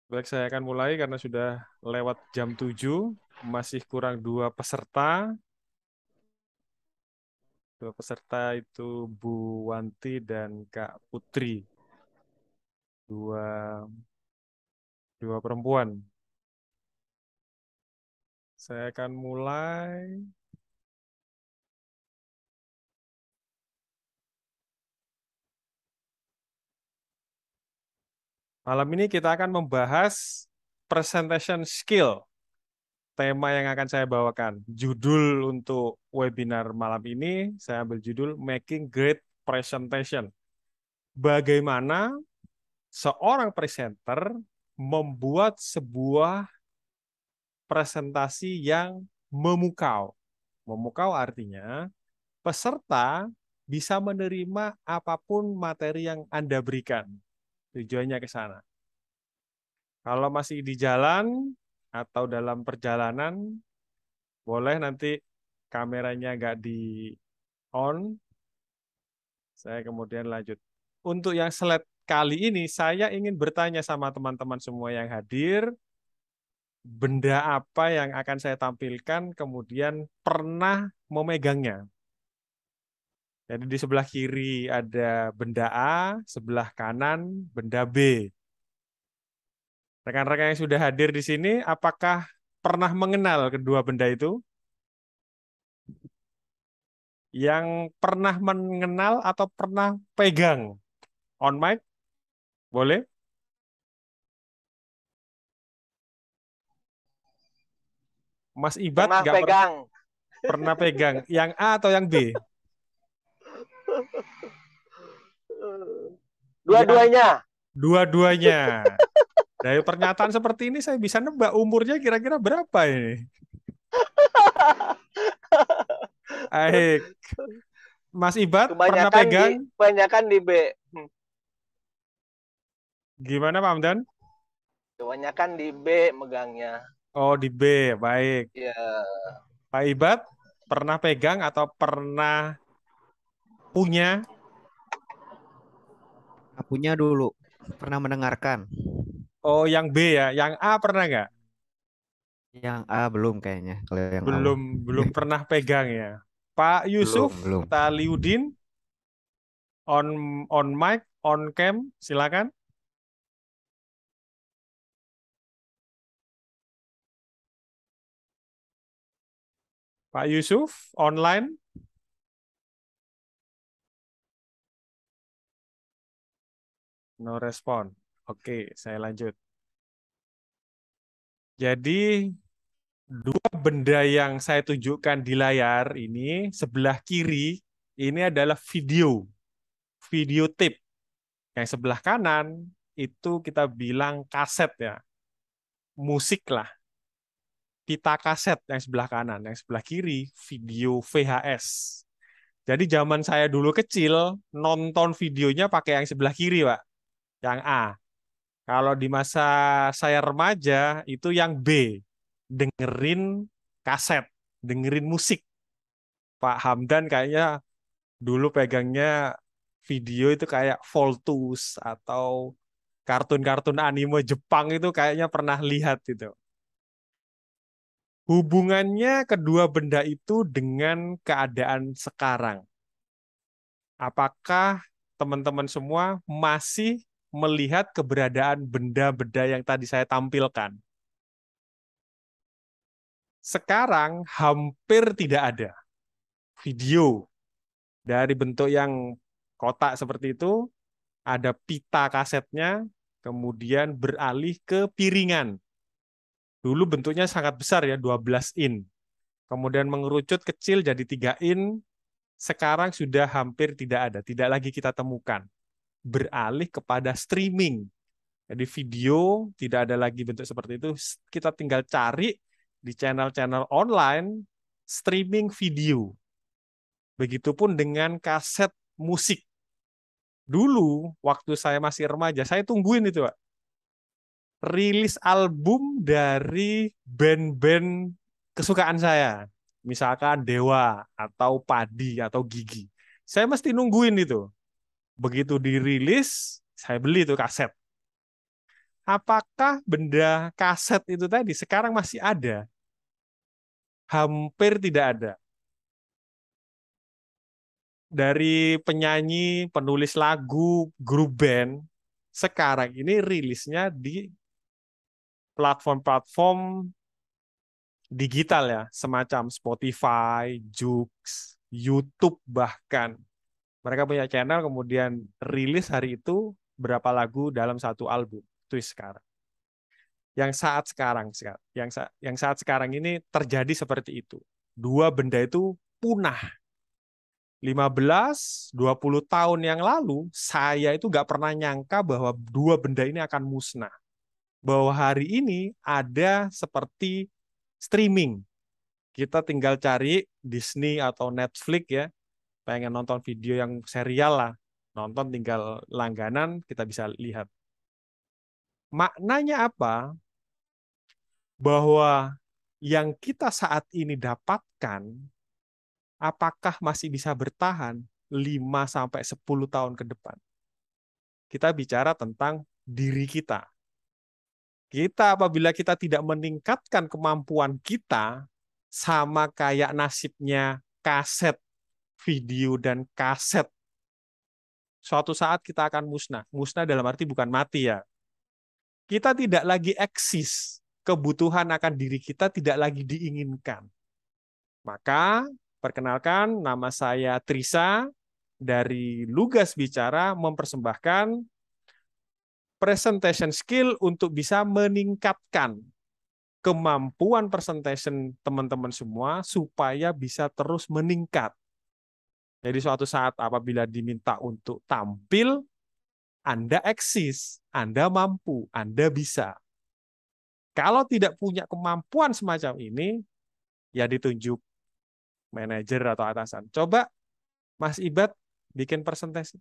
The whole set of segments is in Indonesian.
Baik, saya akan mulai karena sudah lewat jam 7, masih kurang dua peserta. Dua peserta itu Bu Wanti dan Kak Putri, dua dua perempuan. Saya akan mulai. Malam ini kita akan membahas presentation skill, tema yang akan saya bawakan. Judul untuk webinar malam ini, saya ambil judul Making Great Presentation. Bagaimana seorang presenter membuat sebuah presentasi yang memukau. Memukau artinya peserta bisa menerima apapun materi yang Anda berikan. Tujuannya ke sana. Kalau masih di jalan atau dalam perjalanan, boleh nanti kameranya nggak di on. Saya kemudian lanjut. Untuk yang slide kali ini, saya ingin bertanya sama teman-teman semua yang hadir, benda apa yang akan saya tampilkan, kemudian pernah memegangnya. Jadi di sebelah kiri ada benda A, sebelah kanan benda B. Rekan-rekan yang sudah hadir di sini, apakah pernah mengenal kedua benda itu? Yang pernah mengenal atau pernah pegang? On mic, boleh? Mas Ibad Pernah nggak pernah pegang. pernah pegang. Yang A atau yang B? Yang Dua-duanya. dua-duanya. Dari pernyataan seperti ini saya bisa nebak umurnya kira-kira berapa ini. Baik, Mas Ibad pernah pegang? Kebanyakan di B. Gimana Pak Hamdan? Kebanyakan di B megangnya. Oh di B, baik. Ya, Pak Ibad pernah pegang atau pernah punya? Punya dulu, pernah mendengarkan. Oh yang B ya, yang A pernah nggak? Yang A belum kayaknya, kalau yang A mah. Belum belum pernah pegang ya. Pak Belum, Yusuf belum. Taliudin on mic, on cam, silakan. Pak Yusuf online, no respon. Oke, saya lanjut. Jadi dua benda yang saya tunjukkan di layar ini sebelah kiri ini adalah video tape. Yang sebelah kanan itu kita bilang kaset ya, musik lah, pita kaset yang sebelah kanan, yang sebelah kiri video VHS. Jadi zaman saya dulu kecil nonton videonya pakai yang sebelah kiri, Pak, yang A. Kalau di masa saya remaja itu yang B, dengerin kaset, dengerin musik. Pak Hamdan kayaknya dulu pegangnya video itu kayak Voltus atau kartun-kartun anime Jepang itu kayaknya pernah lihat itu. Hubungannya kedua benda itu dengan keadaan sekarang. Apakah teman-teman semua masih melihat keberadaan benda-benda yang tadi saya tampilkan? Sekarang hampir tidak ada video dari bentuk yang kotak seperti itu, ada pita kasetnya, kemudian beralih ke piringan. Dulu bentuknya sangat besar ya, 12 in. Kemudian mengerucut kecil jadi 3 in, sekarang sudah hampir tidak ada, tidak lagi kita temukan. Beralih kepada streaming. Jadi video tidak ada lagi bentuk seperti itu, kita tinggal cari di channel-channel online streaming video. Begitupun dengan kaset musik. Dulu waktu saya masih remaja, saya tungguin itu, Pak. Rilis album dari band-band kesukaan saya. Misalkan Dewa atau Padi atau Gigi. Saya mesti nungguin itu. Begitu dirilis, saya beli itu kaset. apakah benda kaset itu tadi sekarang masih ada? Hampir tidak ada. Dari penyanyi, penulis lagu, grup band, sekarang ini rilisnya di platform-platform digital ya, semacam Spotify, Joox, YouTube bahkan. Mereka punya channel, kemudian rilis hari itu berapa lagu dalam satu album. Itu sekarang. Yang saat sekarang ini terjadi seperti itu. Dua benda itu punah. 15-20 tahun yang lalu, saya itu nggak pernah nyangka bahwa dua benda ini akan musnah. Bahwa hari ini ada seperti streaming. Kita tinggal cari Disney atau Netflix ya, pengen nonton video yang serial lah, nonton tinggal langganan, kita bisa lihat. Maknanya apa? Bahwa yang kita saat ini dapatkan, apakah masih bisa bertahan 5-10 tahun ke depan? Kita bicara tentang diri kita. Kita apabila kita tidak meningkatkan kemampuan kita, sama kayak nasibnya kaset video dan kaset. Suatu saat kita akan musnah. Musnah dalam arti bukan mati ya. Kita tidak lagi eksis. Kebutuhan akan diri kita tidak lagi diinginkan. Maka, perkenalkan, nama saya Trisa dari Lugas Bicara mempersembahkan presentation skill untuk bisa meningkatkan kemampuan presentation teman-teman semua supaya bisa terus meningkat. Jadi suatu saat apabila diminta untuk tampil, Anda eksis, Anda mampu, Anda bisa. Kalau tidak punya kemampuan semacam ini, ya ditunjuk manajer atau atasan. Coba Mas Ibad bikin presentasi.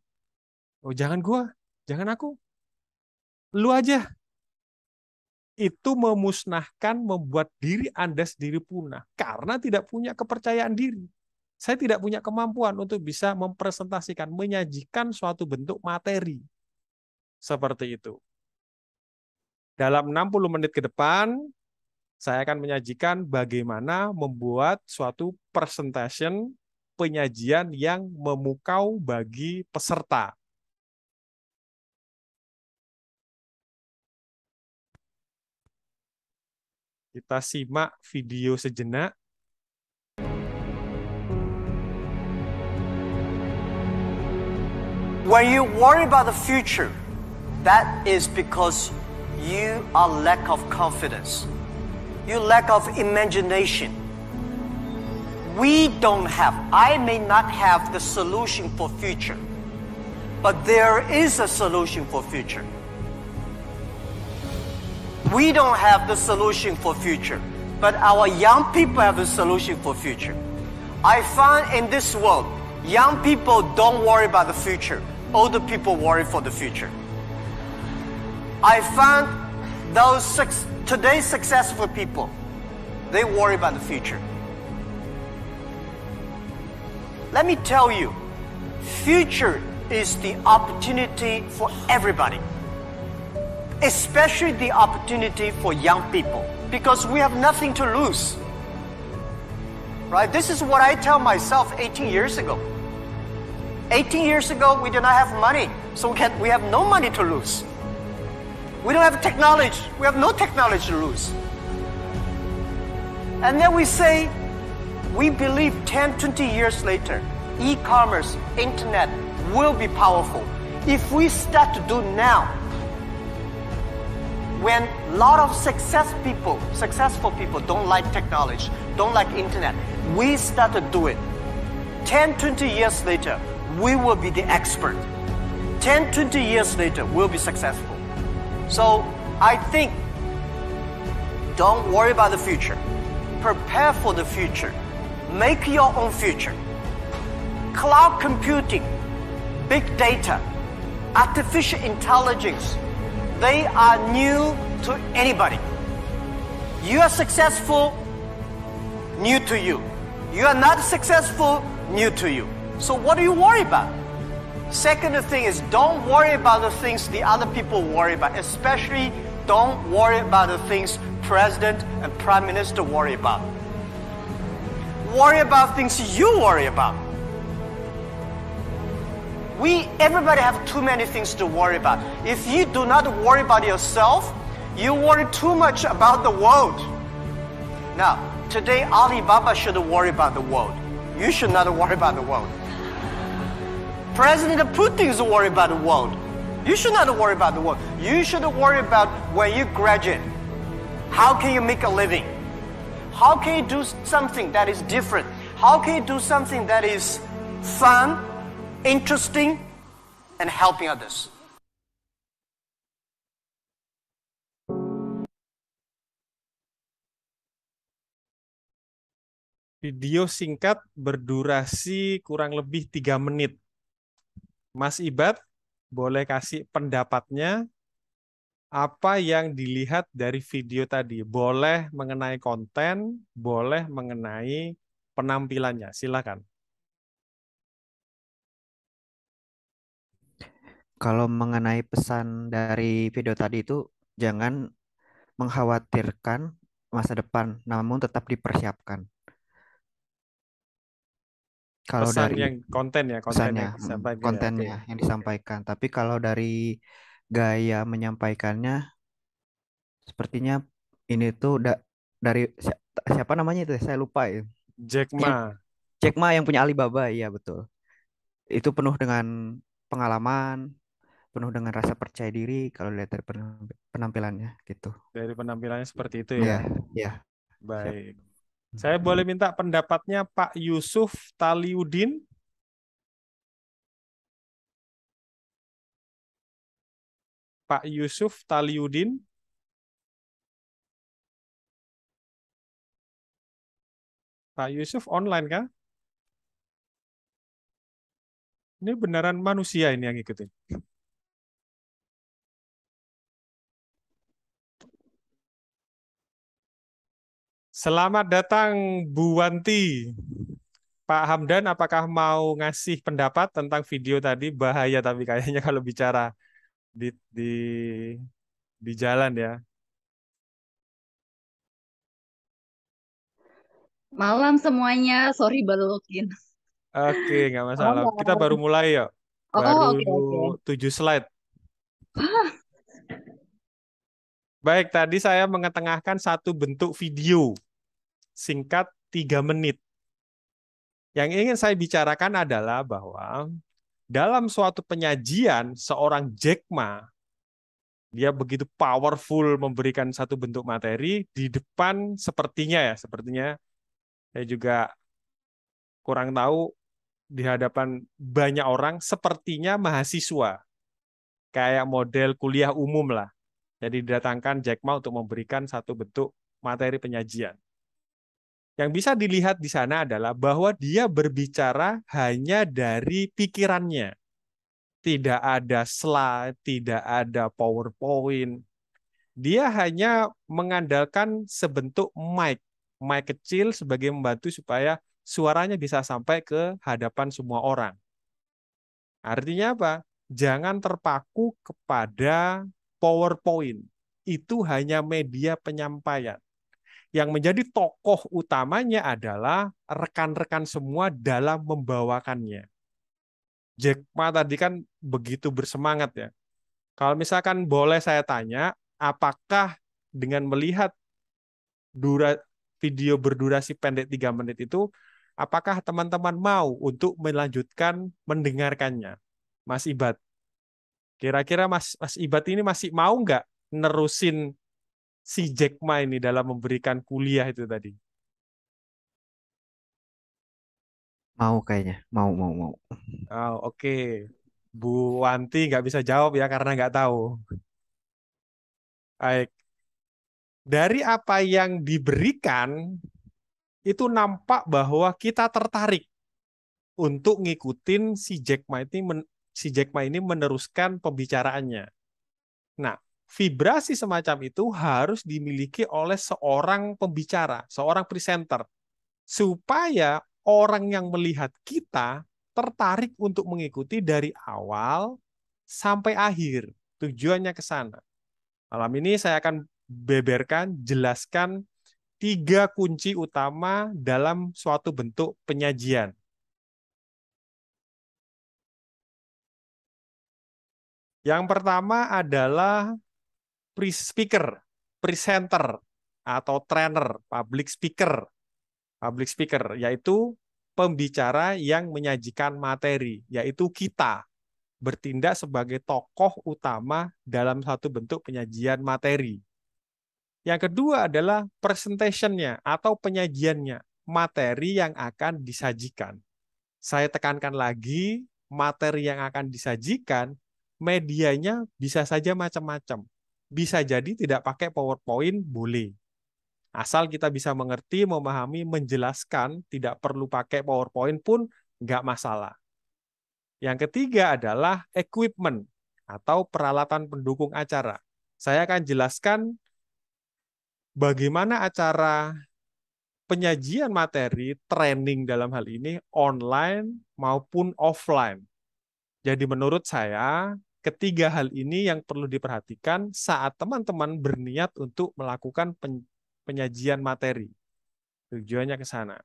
Oh, jangan gua, jangan aku. Lu aja. Itu memusnahkan, membuat diri Anda sendiri punah. Karena tidak punya kepercayaan diri. Saya tidak punya kemampuan untuk bisa mempresentasikan, menyajikan suatu bentuk materi. Seperti itu. Dalam 60 menit ke depan, saya akan menyajikan bagaimana membuat suatu presentation penyajian yang memukau bagi peserta. Kita simak video sejenak. When you worry about the future, that is because you are lack of confidence. You lack of imagination. We don't have, I may not have the solution for future, but there is a solution for future. We don't have the solution for future, but our young people have the solution for future. I find in this world, young people don't worry about the future. Older people worry for the future. I find those today's successful people, they worry about the future. Let me tell you, future is the opportunity for everybody. Especially the opportunity for young people, because we have nothing to lose. Right? This is what I tell myself 18 years ago. 18 years ago, we did not have money, so we have no money to lose. We don't have technology. We have no technology to lose. And then we say, we believe 10, 20 years later, e-commerce, internet will be powerful. If we start to do now, when a lot of successful people don't like technology, don't like internet, we start to do it. 10, 20 years later, we will be the expert. 10, 20 years later, we'll be successful. So I think, don't worry about the future. Prepare for the future. Make your own future. Cloud computing, big data, artificial intelligence, they are new to anybody. You are successful, new to you. You are not successful, new to you. So what do you worry about? Second thing is, don't worry about the things the other people worry about, especially Don't worry about the things President and Prime Minister worry about. Worry about things you worry about. Everybody have too many things to worry about. If you do not worry about yourself, you worry too much about the world. Now, today Alibaba should worry about the world. You should not worry about the world. President Putin is worried about the world. You should not worry about the world. You should worry about when you graduate. How can you make a living? How can you do something that is different? How can you do something that is fun, interesting, and helping others? Video singkat berdurasi kurang lebih 3 menit. Mas Ibad, boleh kasih pendapatnya apa yang dilihat dari video tadi. Boleh mengenai konten, boleh mengenai penampilannya. Silakan. Kalau mengenai pesan dari video tadi itu, jangan mengkhawatirkan masa depan, namun tetap dipersiapkan. Kalau Pesan dari yang konten ya, konten pesannya, yang disampaikan ya. kontennya Oke. yang disampaikan. Tapi kalau dari gaya menyampaikannya, sepertinya ini tuh dari siapa namanya itu? Saya lupa ya. Jack Yang Ma. Jack Ma yang punya Alibaba, iya betul. Itu penuh dengan pengalaman, penuh dengan rasa percaya diri kalau lihat dari penampilannya gitu. Dari penampilannya seperti itu Iya, ya. iya. Baik. Saya boleh minta pendapatnya Pak Yusuf Taliudin. Pak Yusuf Taliudin. Pak Yusuf online kah? Ini beneran manusia ini yang ngikutin. Selamat datang Bu Wanti. Pak Hamdan, apakah mau ngasih pendapat tentang video tadi? Bahaya tapi kayaknya kalau bicara di di di jalan ya. Malam semuanya, sorry baru login. Oke, nggak masalah. Kita Malam. baru mulai ya. Oh, Baru oke. 7 slide. Baik, tadi saya mengetengahkan satu bentuk video singkat 3 menit. Yang ingin saya bicarakan adalah bahwa dalam suatu penyajian, seorang Jack Ma, dia begitu powerful memberikan satu bentuk materi di depan sepertinya saya juga kurang tahu, di hadapan banyak orang sepertinya mahasiswa. Kayak model kuliah umum lah. Jadi didatangkan Jack Ma untuk memberikan satu bentuk materi penyajian. Yang bisa dilihat di sana adalah bahwa dia berbicara hanya dari pikirannya. Tidak ada slide, tidak ada PowerPoint. Dia hanya mengandalkan sebentuk mic kecil sebagai membantu supaya suaranya bisa sampai ke hadapan semua orang. Artinya apa? Jangan terpaku kepada PowerPoint. Itu hanya media penyampaian. Yang menjadi tokoh utamanya adalah rekan-rekan semua dalam membawakannya. Jack Ma tadi kan begitu bersemangat ya. Kalau misalkan boleh saya tanya, apakah dengan melihat video berdurasi pendek 3 menit itu, apakah teman-teman mau untuk melanjutkan mendengarkannya? Mas Ibad. Kira-kira Mas Ibad ini masih mau nggak nerusin si Jack Ma ini dalam memberikan kuliah itu tadi? Mau kayaknya, mau. Oh, oke. Bu Wanti nggak bisa jawab ya karena nggak tahu. Baik. Dari apa yang diberikan, itu nampak bahwa kita tertarik untuk ngikutin si Jack Ma ini meneruskan pembicaraannya. Nah, vibrasi semacam itu harus dimiliki oleh seorang pembicara, seorang presenter, supaya orang yang melihat kita tertarik untuk mengikuti dari awal sampai akhir. Tujuannya ke sana. Malam ini saya akan beberkan, jelaskan 3 kunci utama dalam suatu bentuk penyajian. Yang pertama adalah speaker, presenter, atau trainer, public speaker, yaitu pembicara yang menyajikan materi, yaitu kita bertindak sebagai tokoh utama dalam satu bentuk penyajian materi. Yang kedua adalah presentation-nya atau penyajiannya, materi yang akan disajikan. Saya tekankan lagi, materi yang akan disajikan, medianya bisa saja macam-macam. Bisa jadi tidak pakai PowerPoint, boleh. Asal kita bisa mengerti, memahami, menjelaskan, tidak perlu pakai PowerPoint pun nggak masalah. Yang ketiga adalah equipment atau peralatan pendukung acara. Saya akan jelaskan bagaimana acara penyajian materi, training dalam hal ini, online maupun offline. Jadi menurut saya, ketiga hal ini yang perlu diperhatikan saat teman-teman berniat untuk melakukan penyajian materi. Tujuannya ke sana.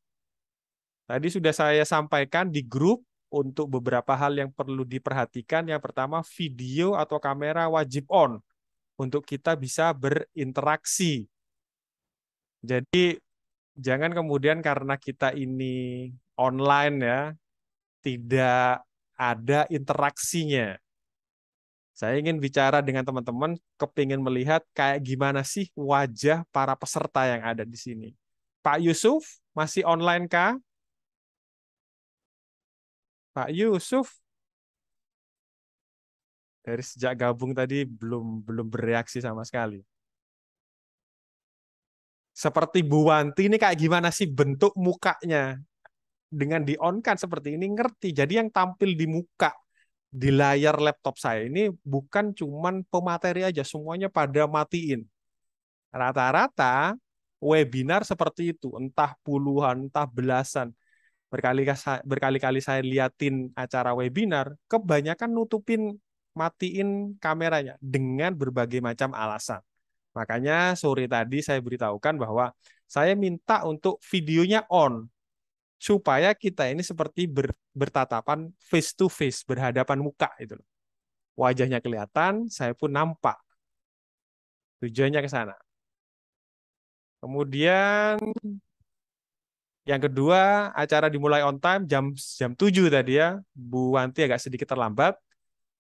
Tadi sudah saya sampaikan di grup untuk beberapa hal yang perlu diperhatikan. Yang pertama, video atau kamera wajib on untuk kita bisa berinteraksi. Jadi jangan kemudian karena kita ini online ya, tidak ada interaksinya. Saya ingin bicara dengan teman-teman, kepingin melihat kayak gimana sih wajah para peserta yang ada di sini. Pak Yusuf, masih online kah? Pak Yusuf, dari sejak gabung tadi belum bereaksi sama sekali. Seperti Bu Wanti ini kayak gimana sih bentuk mukanya? Dengan di-on-kan seperti ini ngerti. Jadi yang tampil di muka di layar laptop saya ini bukan cuman pemateri aja, semuanya pada matiin. Rata-rata webinar seperti itu, entah puluhan, entah belasan. Berkali-kali saya liatin acara webinar, kebanyakan nutupin, matiin kameranya dengan berbagai macam alasan. Makanya sore tadi saya beritahukan bahwa saya minta untuk videonya on, supaya kita ini seperti bertatapan face to face, berhadapan muka itu. Wajahnya kelihatan, saya pun nampak. Tujuannya ke sana. Kemudian yang kedua, acara dimulai on time jam 7 tadi ya. Bu Wanti agak sedikit terlambat.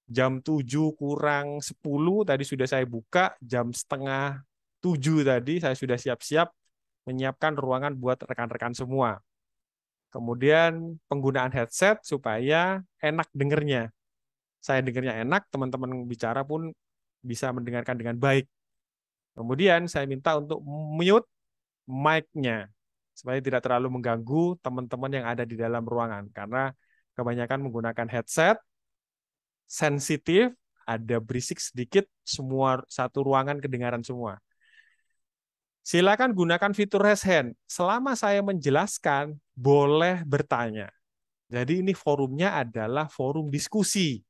Jam 7 kurang 10 tadi sudah saya buka, jam setengah 7 tadi saya sudah siap-siap menyiapkan ruangan buat rekan-rekan semua. Kemudian penggunaan headset supaya enak dengernya. Saya dengernya enak, teman-teman bicara pun bisa mendengarkan dengan baik. Kemudian saya minta untuk mute mic-nya supaya tidak terlalu mengganggu teman-teman yang ada di dalam ruangan. Karena kebanyakan menggunakan headset, sensitif, ada berisik sedikit, semua satu ruangan kedengaran semua. Silakan gunakan fitur raise hand. Selama saya menjelaskan, boleh bertanya. Jadi ini forumnya adalah forum diskusi.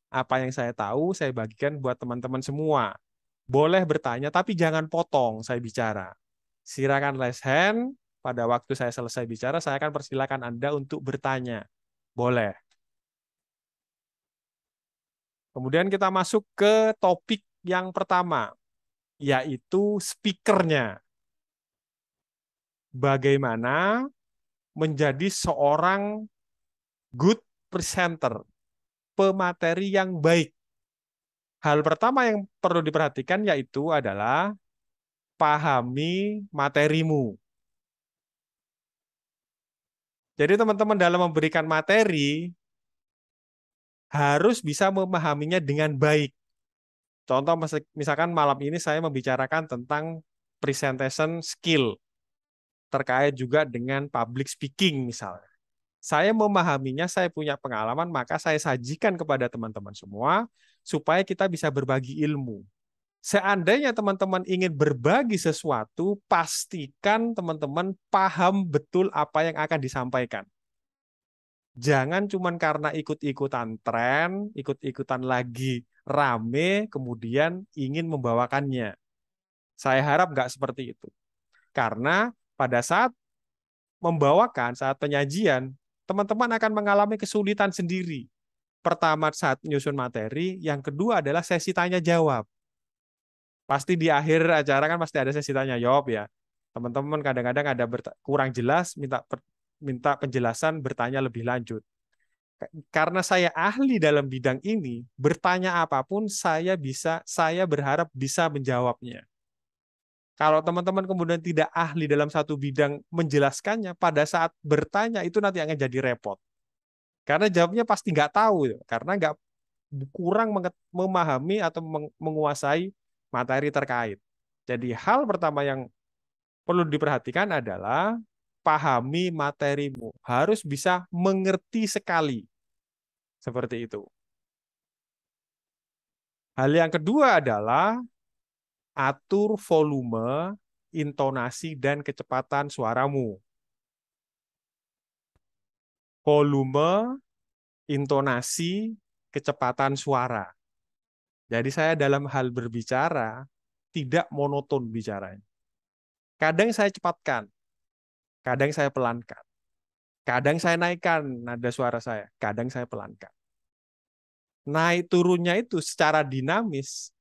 Apa yang saya tahu, saya bagikan buat teman-teman semua. Boleh bertanya, tapi jangan potong saya bicara. Silakan raise hand. Pada waktu saya selesai bicara, saya akan persilakan Anda untuk bertanya. Boleh. Kemudian kita masuk ke topik yang pertama, yaitu speakernya. Bagaimana menjadi seorang good presenter, pemateri yang baik. Hal pertama yang perlu diperhatikan yaitu adalah pahami materimu. Jadi teman-teman dalam memberikan materi harus bisa memahaminya dengan baik. Contoh misalkan malam ini saya membicarakan tentang presentation skill terkait juga dengan public speaking misalnya. Saya memahaminya, saya punya pengalaman, maka saya sajikan kepada teman-teman semua supaya kita bisa berbagi ilmu. Seandainya teman-teman ingin berbagi sesuatu, pastikan teman-teman paham betul apa yang akan disampaikan. Jangan cuman karena ikut-ikutan tren, ikut-ikutan lagi rame, kemudian ingin membawakannya. Saya harap nggak seperti itu. Karena pada saat membawakan, saat penyajian, teman-teman akan mengalami kesulitan sendiri. Pertama saat menyusun materi, yang kedua adalah sesi tanya jawab. Pasti di akhir acara kan pasti ada sesi tanya jawab ya. Teman-teman kadang-kadang ada kurang jelas, minta penjelasan, bertanya lebih lanjut. Karena saya ahli dalam bidang ini, bertanya apapun saya berharap bisa menjawabnya. Kalau teman-teman kemudian tidak ahli dalam satu bidang menjelaskannya, pada saat bertanya itu nanti akan jadi repot. Karena jawabnya pasti nggak tahu, karena nggak kurang memahami atau menguasai materi terkait. Jadi hal pertama yang perlu diperhatikan adalah pahami materimu. Harus bisa mengerti sekali. Seperti itu. Hal yang kedua adalah atur volume, intonasi, dan kecepatan suaramu. Volume, intonasi, kecepatan suara. Jadi saya dalam hal berbicara tidak monoton bicaranya. Kadang saya cepatkan, kadang saya pelankan. Kadang saya naikkan nada suara saya, kadang saya pelankan. Naik turunnya itu secara dinamis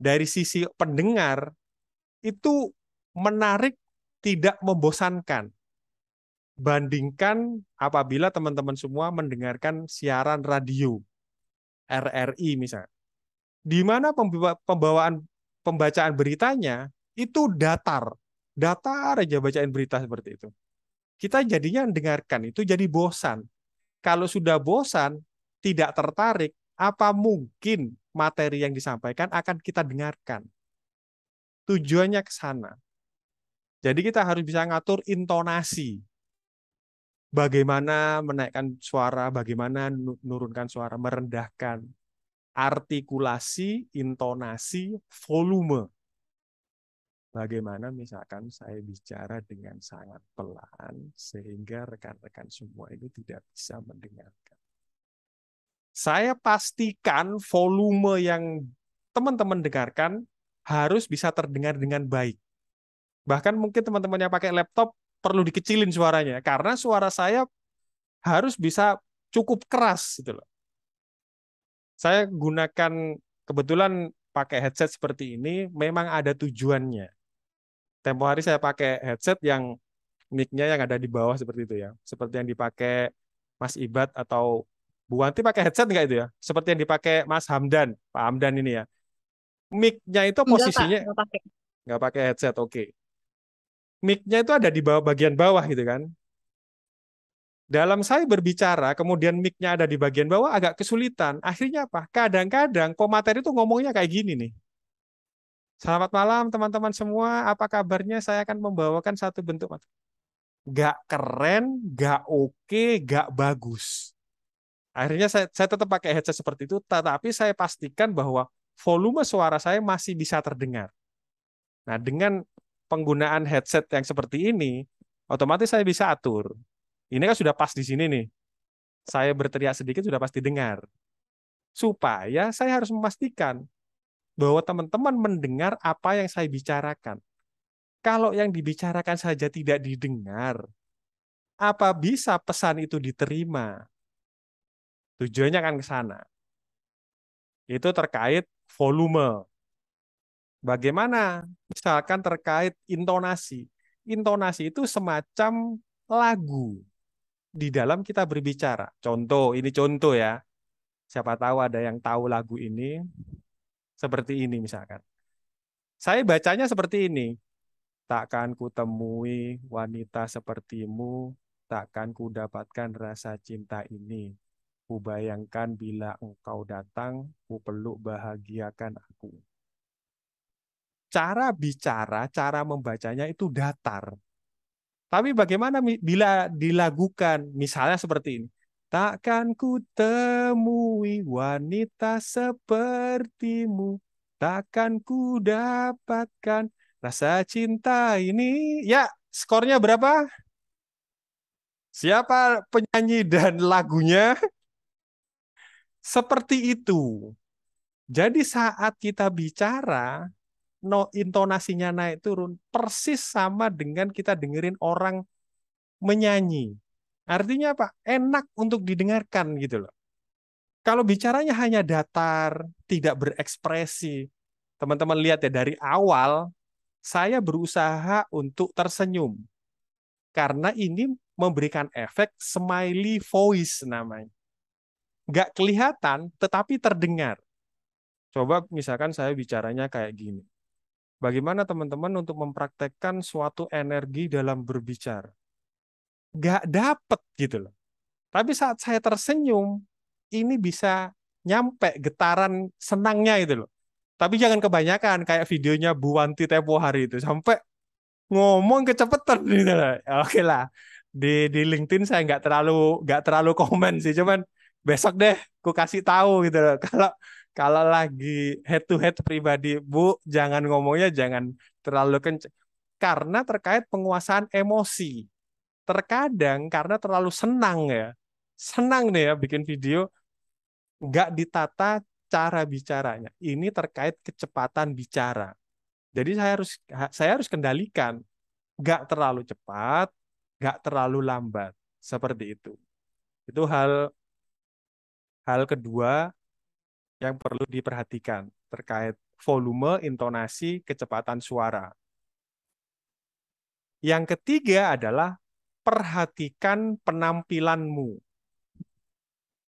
dari sisi pendengar itu menarik, tidak membosankan. Bandingkan apabila teman-teman semua mendengarkan siaran radio, RRI misalnya. Di mana pembacaan beritanya itu datar. Datar aja bacaan berita seperti itu. Kita jadinya mendengarkan itu jadi bosan. Kalau sudah bosan, tidak tertarik, apa mungkin materi yang disampaikan akan kita dengarkan? Tujuannya ke sana. Jadi kita harus bisa ngatur intonasi. Bagaimana menaikkan suara, bagaimana menurunkan suara, merendahkan. Artikulasi, intonasi, volume. Bagaimana misalkan saya bicara dengan sangat pelan, sehingga rekan-rekan semua ini tidak bisa mendengarkan. Saya pastikan volume yang teman-teman dengarkan harus bisa terdengar dengan baik. Bahkan mungkin teman-teman yang pakai laptop perlu dikecilin suaranya, karena suara saya harus bisa cukup keras gitu loh. Saya gunakan kebetulan pakai headset seperti ini memang ada tujuannya. Tempo hari saya pakai headset yang mic-nya yang ada di bawah seperti itu ya. Seperti yang dipakai Mas Ibad atau Bu Wanti pakai headset nggak itu ya? Seperti yang dipakai Mas Hamdan, Pak Hamdan ini ya. Mic-nya itu Enggak, Pak, posisinya enggak pakai. nggak pakai headset, oke. Mic-nya itu ada di bawah bagian bawah gitu kan. Dalam saya berbicara, kemudian mic-nya ada di bagian bawah agak kesulitan. Akhirnya apa? Kadang-kadang pemateri itu ngomongnya kayak gini nih. Selamat malam teman-teman semua, apa kabarnya? Saya akan membawakan satu bentuk materi. Gak keren, gak oke, gak bagus. Akhirnya saya tetap pakai headset seperti itu, tetapi saya pastikan bahwa volume suara saya masih bisa terdengar. Nah, dengan penggunaan headset yang seperti ini, otomatis saya bisa atur. Ini kan sudah pas di sini nih. Saya berteriak sedikit sudah pasti dengar. Supaya saya harus memastikan bahwa teman-teman mendengar apa yang saya bicarakan. Kalau yang dibicarakan saja tidak didengar, apa bisa pesan itu diterima? Tujuannya kan ke sana. Itu terkait volume. Bagaimana? Misalkan terkait intonasi. Intonasi itu semacam lagu di dalam kita berbicara. Contoh, ini contoh ya. Siapa tahu ada yang tahu lagu ini. Seperti ini misalkan. Saya bacanya seperti ini. Takkan ku temui wanita sepertimu, takkan ku dapatkan rasa cinta ini. Ku bayangkan bila engkau datang, ku peluk bahagiakan aku. Cara bicara, cara membacanya itu datar. Tapi bagaimana bila dilagukan? Misalnya seperti ini. Takkan ku temui wanita sepertimu, takkan ku dapatkan rasa cinta ini. Ya, skornya berapa? Siapa penyanyi dan lagunya? Seperti itu. Jadi saat kita bicara, intonasinya naik turun, persis sama dengan kita dengerin orang menyanyi. Artinya apa? Enak untuk didengarkan gitu loh. Kalau bicaranya hanya datar, tidak berekspresi, teman-teman lihat ya dari awal, saya berusaha untuk tersenyum. Karena ini memberikan efek smiley voice namanya. Nggak kelihatan, tetapi terdengar. Coba misalkan saya bicaranya kayak gini. Bagaimana teman-teman untuk mempraktekkan suatu energi dalam berbicara? Nggak dapet gitu loh. Tapi saat saya tersenyum, ini bisa nyampe getaran senangnya itu loh. Tapi jangan kebanyakan kayak videonya Bu Wanti tempo hari itu sampai ngomong kecepetan gitu lah. Oke lah. Di LinkedIn saya nggak terlalu komen sih, cuman besok deh ku kasih tahu gitu loh. Kalau kalau lagi head to head pribadi, Bu, jangan ngomongnya jangan terlalu kenceng karena terkait penguasaan emosi. Terkadang karena terlalu senang ya. Senang nih ya bikin video nggak ditata cara bicaranya. Ini terkait kecepatan bicara. Jadi saya harus kendalikan, nggak terlalu cepat, nggak terlalu lambat, seperti itu. Itu hal hal kedua yang perlu diperhatikan terkait volume, intonasi, kecepatan suara. Yang ketiga adalah perhatikan penampilanmu.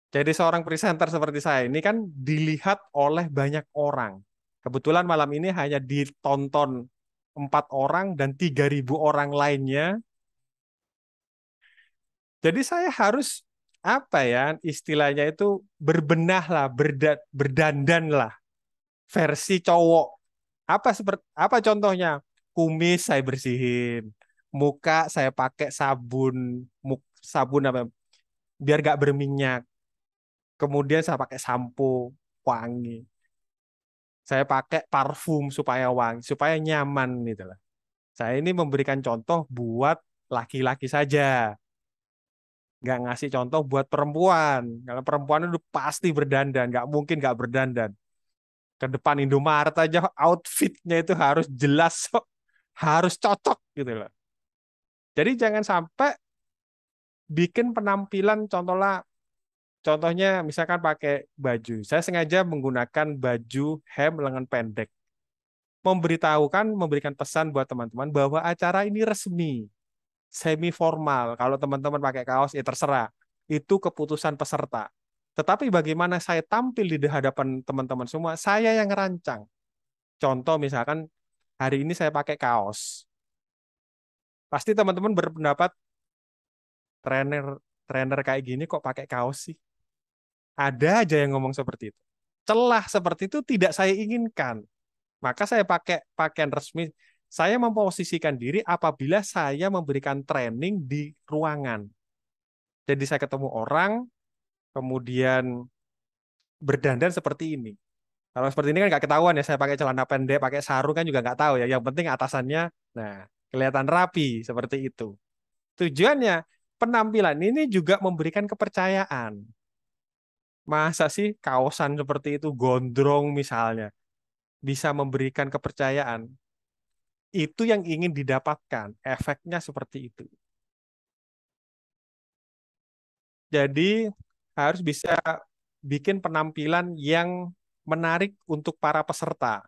Jadi seorang presenter seperti saya ini kan dilihat oleh banyak orang. Kebetulan malam ini hanya ditonton 4 orang dan 3.000 orang lainnya. Jadi saya harus apa ya istilahnya itu berbenah lah, berdandan lah versi cowok. Apa contohnya? Kumis saya bersihin, muka saya pakai sabun, sabun apa? Biar gak berminyak. Kemudian saya pakai sampo wangi. Saya pakai parfum supaya wangi, supaya nyaman gitu lah. Saya ini memberikan contoh buat laki-laki saja. Nggak ngasih contoh buat perempuan. Kalau perempuan itu pasti berdandan, nggak mungkin nggak berdandan. Ke depan Indomaret aja outfitnya itu harus jelas, harus cocok gitu loh. Jadi jangan sampai bikin penampilan contohnya misalkan pakai baju. Saya sengaja menggunakan baju hem lengan pendek. Memberikan pesan buat teman-teman bahwa acara ini resmi, semi formal. Kalau teman-teman pakai kaos, ya terserah. Itu keputusan peserta. Tetapi bagaimana saya tampil di hadapan teman-teman semua, saya yang ngerancang. Contoh misalkan hari ini saya pakai kaos. Pasti teman-teman berpendapat trainer trainer kayak gini kok pakai kaos sih? Ada aja yang ngomong seperti itu. Celah seperti itu tidak saya inginkan. Maka saya pakai pakaian resmi. Saya memposisikan diri apabila saya memberikan training di ruangan. Jadi saya ketemu orang, kemudian berdandan seperti ini. Kalau seperti ini kan nggak ketahuan ya, saya pakai celana pendek, pakai sarung kan juga nggak tahu ya. Yang penting atasannya, nah kelihatan rapi seperti itu. Tujuannya penampilan ini juga memberikan kepercayaan. Masa sih kaosan seperti itu gondrong misalnya bisa memberikan kepercayaan? Itu yang ingin didapatkan, efeknya seperti itu. Jadi harus bisa bikin penampilan yang menarik untuk para peserta.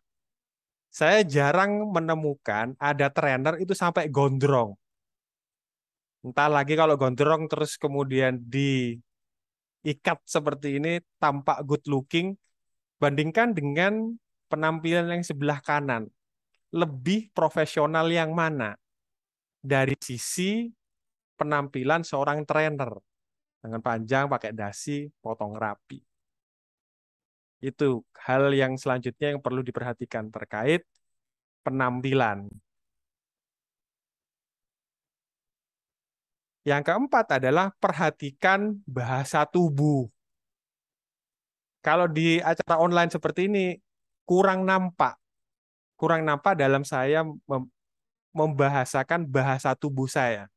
Saya jarang menemukan ada trainer itu sampai gondrong. Entah lagi kalau gondrong terus kemudian diikat seperti ini tampak good looking, bandingkan dengan penampilan yang sebelah kanan. Lebih profesional yang mana? Dari sisi penampilan seorang trainer. Lengan panjang, pakai dasi, potong rapi. Itu hal yang selanjutnya yang perlu diperhatikan terkait penampilan. Yang keempat adalah perhatikan bahasa tubuh. Kalau di acara online seperti ini kurang nampak. Kurang nampak dalam saya membahasakan bahasa tubuh saya.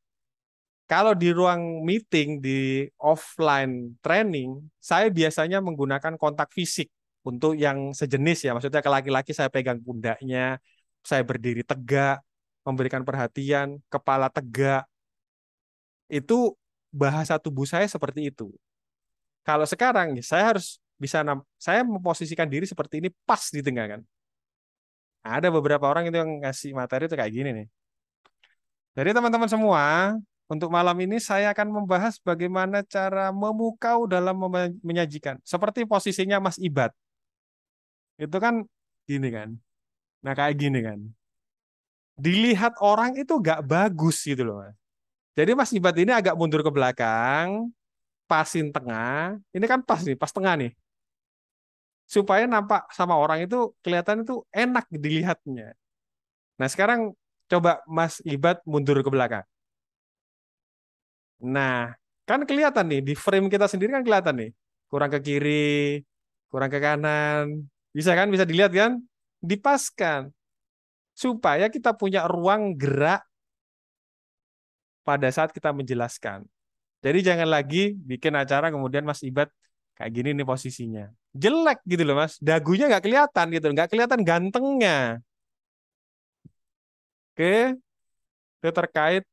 Kalau di ruang meeting, di offline training, saya biasanya menggunakan kontak fisik untuk yang sejenis ya. Maksudnya ke laki-laki saya pegang pundaknya, saya berdiri tegak, memberikan perhatian, kepala tegak. Itu bahasa tubuh saya seperti itu. Kalau sekarang saya harus bisa saya memposisikan diri seperti ini pas di tengah kan. Ada beberapa orang itu yang ngasih materi itu kayak gini nih. Jadi teman-teman semua, untuk malam ini saya akan membahas bagaimana cara memukau dalam menyajikan. Seperti posisinya Mas Ibad. Itu kan gini kan. Nah kayak gini kan. Dilihat orang itu gak bagus gitu loh Mas. Jadi Mas Ibad ini agak mundur ke belakang, pasin tengah. Ini kan pas nih, pas tengah nih. Supaya nampak sama orang itu kelihatan itu enak dilihatnya. Nah sekarang coba Mas Ibad mundur ke belakang. Nah, kan kelihatan nih, di frame kita sendiri kan kelihatan nih. Kurang ke kiri, kurang ke kanan. Bisa kan? Bisa dilihat kan? Dipaskan. Supaya kita punya ruang gerak pada saat kita menjelaskan. Jadi jangan lagi bikin acara kemudian Mas Ibad kayak gini nih posisinya. Jelek gitu loh Mas. Dagunya nggak kelihatan gitu. Nggak kelihatan gantengnya. Oke, itu terkait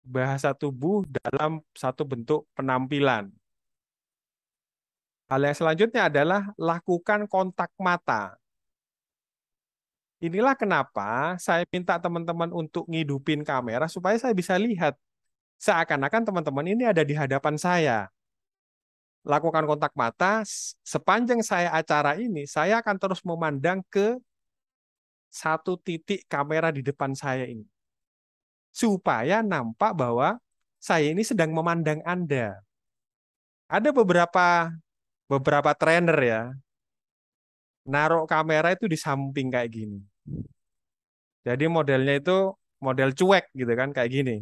bahasa tubuh dalam satu bentuk penampilan. Hal yang selanjutnya adalah lakukan kontak mata. Inilah kenapa saya minta teman-teman untuk ngidupin kamera supaya saya bisa lihat. Seakan-akan teman-teman ini ada di hadapan saya. Lakukan kontak mata, sepanjang saya acara ini, saya akan terus memandang ke satu titik kamera di depan saya ini. Supaya nampak bahwa saya ini sedang memandang Anda. Ada beberapa trainer ya, naruh kamera itu di samping kayak gini. Jadi modelnya itu model cuek gitu kan, kayak gini.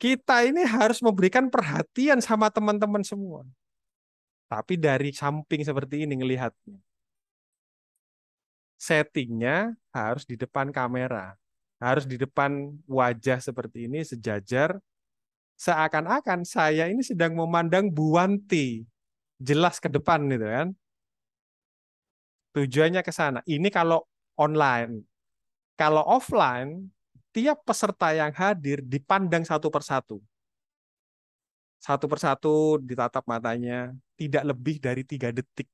Kita ini harus memberikan perhatian sama teman-teman semua. Tapi dari samping seperti ini ngelihatnya. Settingnya harus di depan kamera. Harus di depan wajah seperti ini sejajar. Seakan-akan saya ini sedang memandang Bu Wanti. Jelas ke depan gitu kan. Tujuannya ke sana. Ini kalau online. Kalau offline, tiap peserta yang hadir dipandang satu persatu. Satu persatu ditatap matanya, tidak lebih dari 3 detik.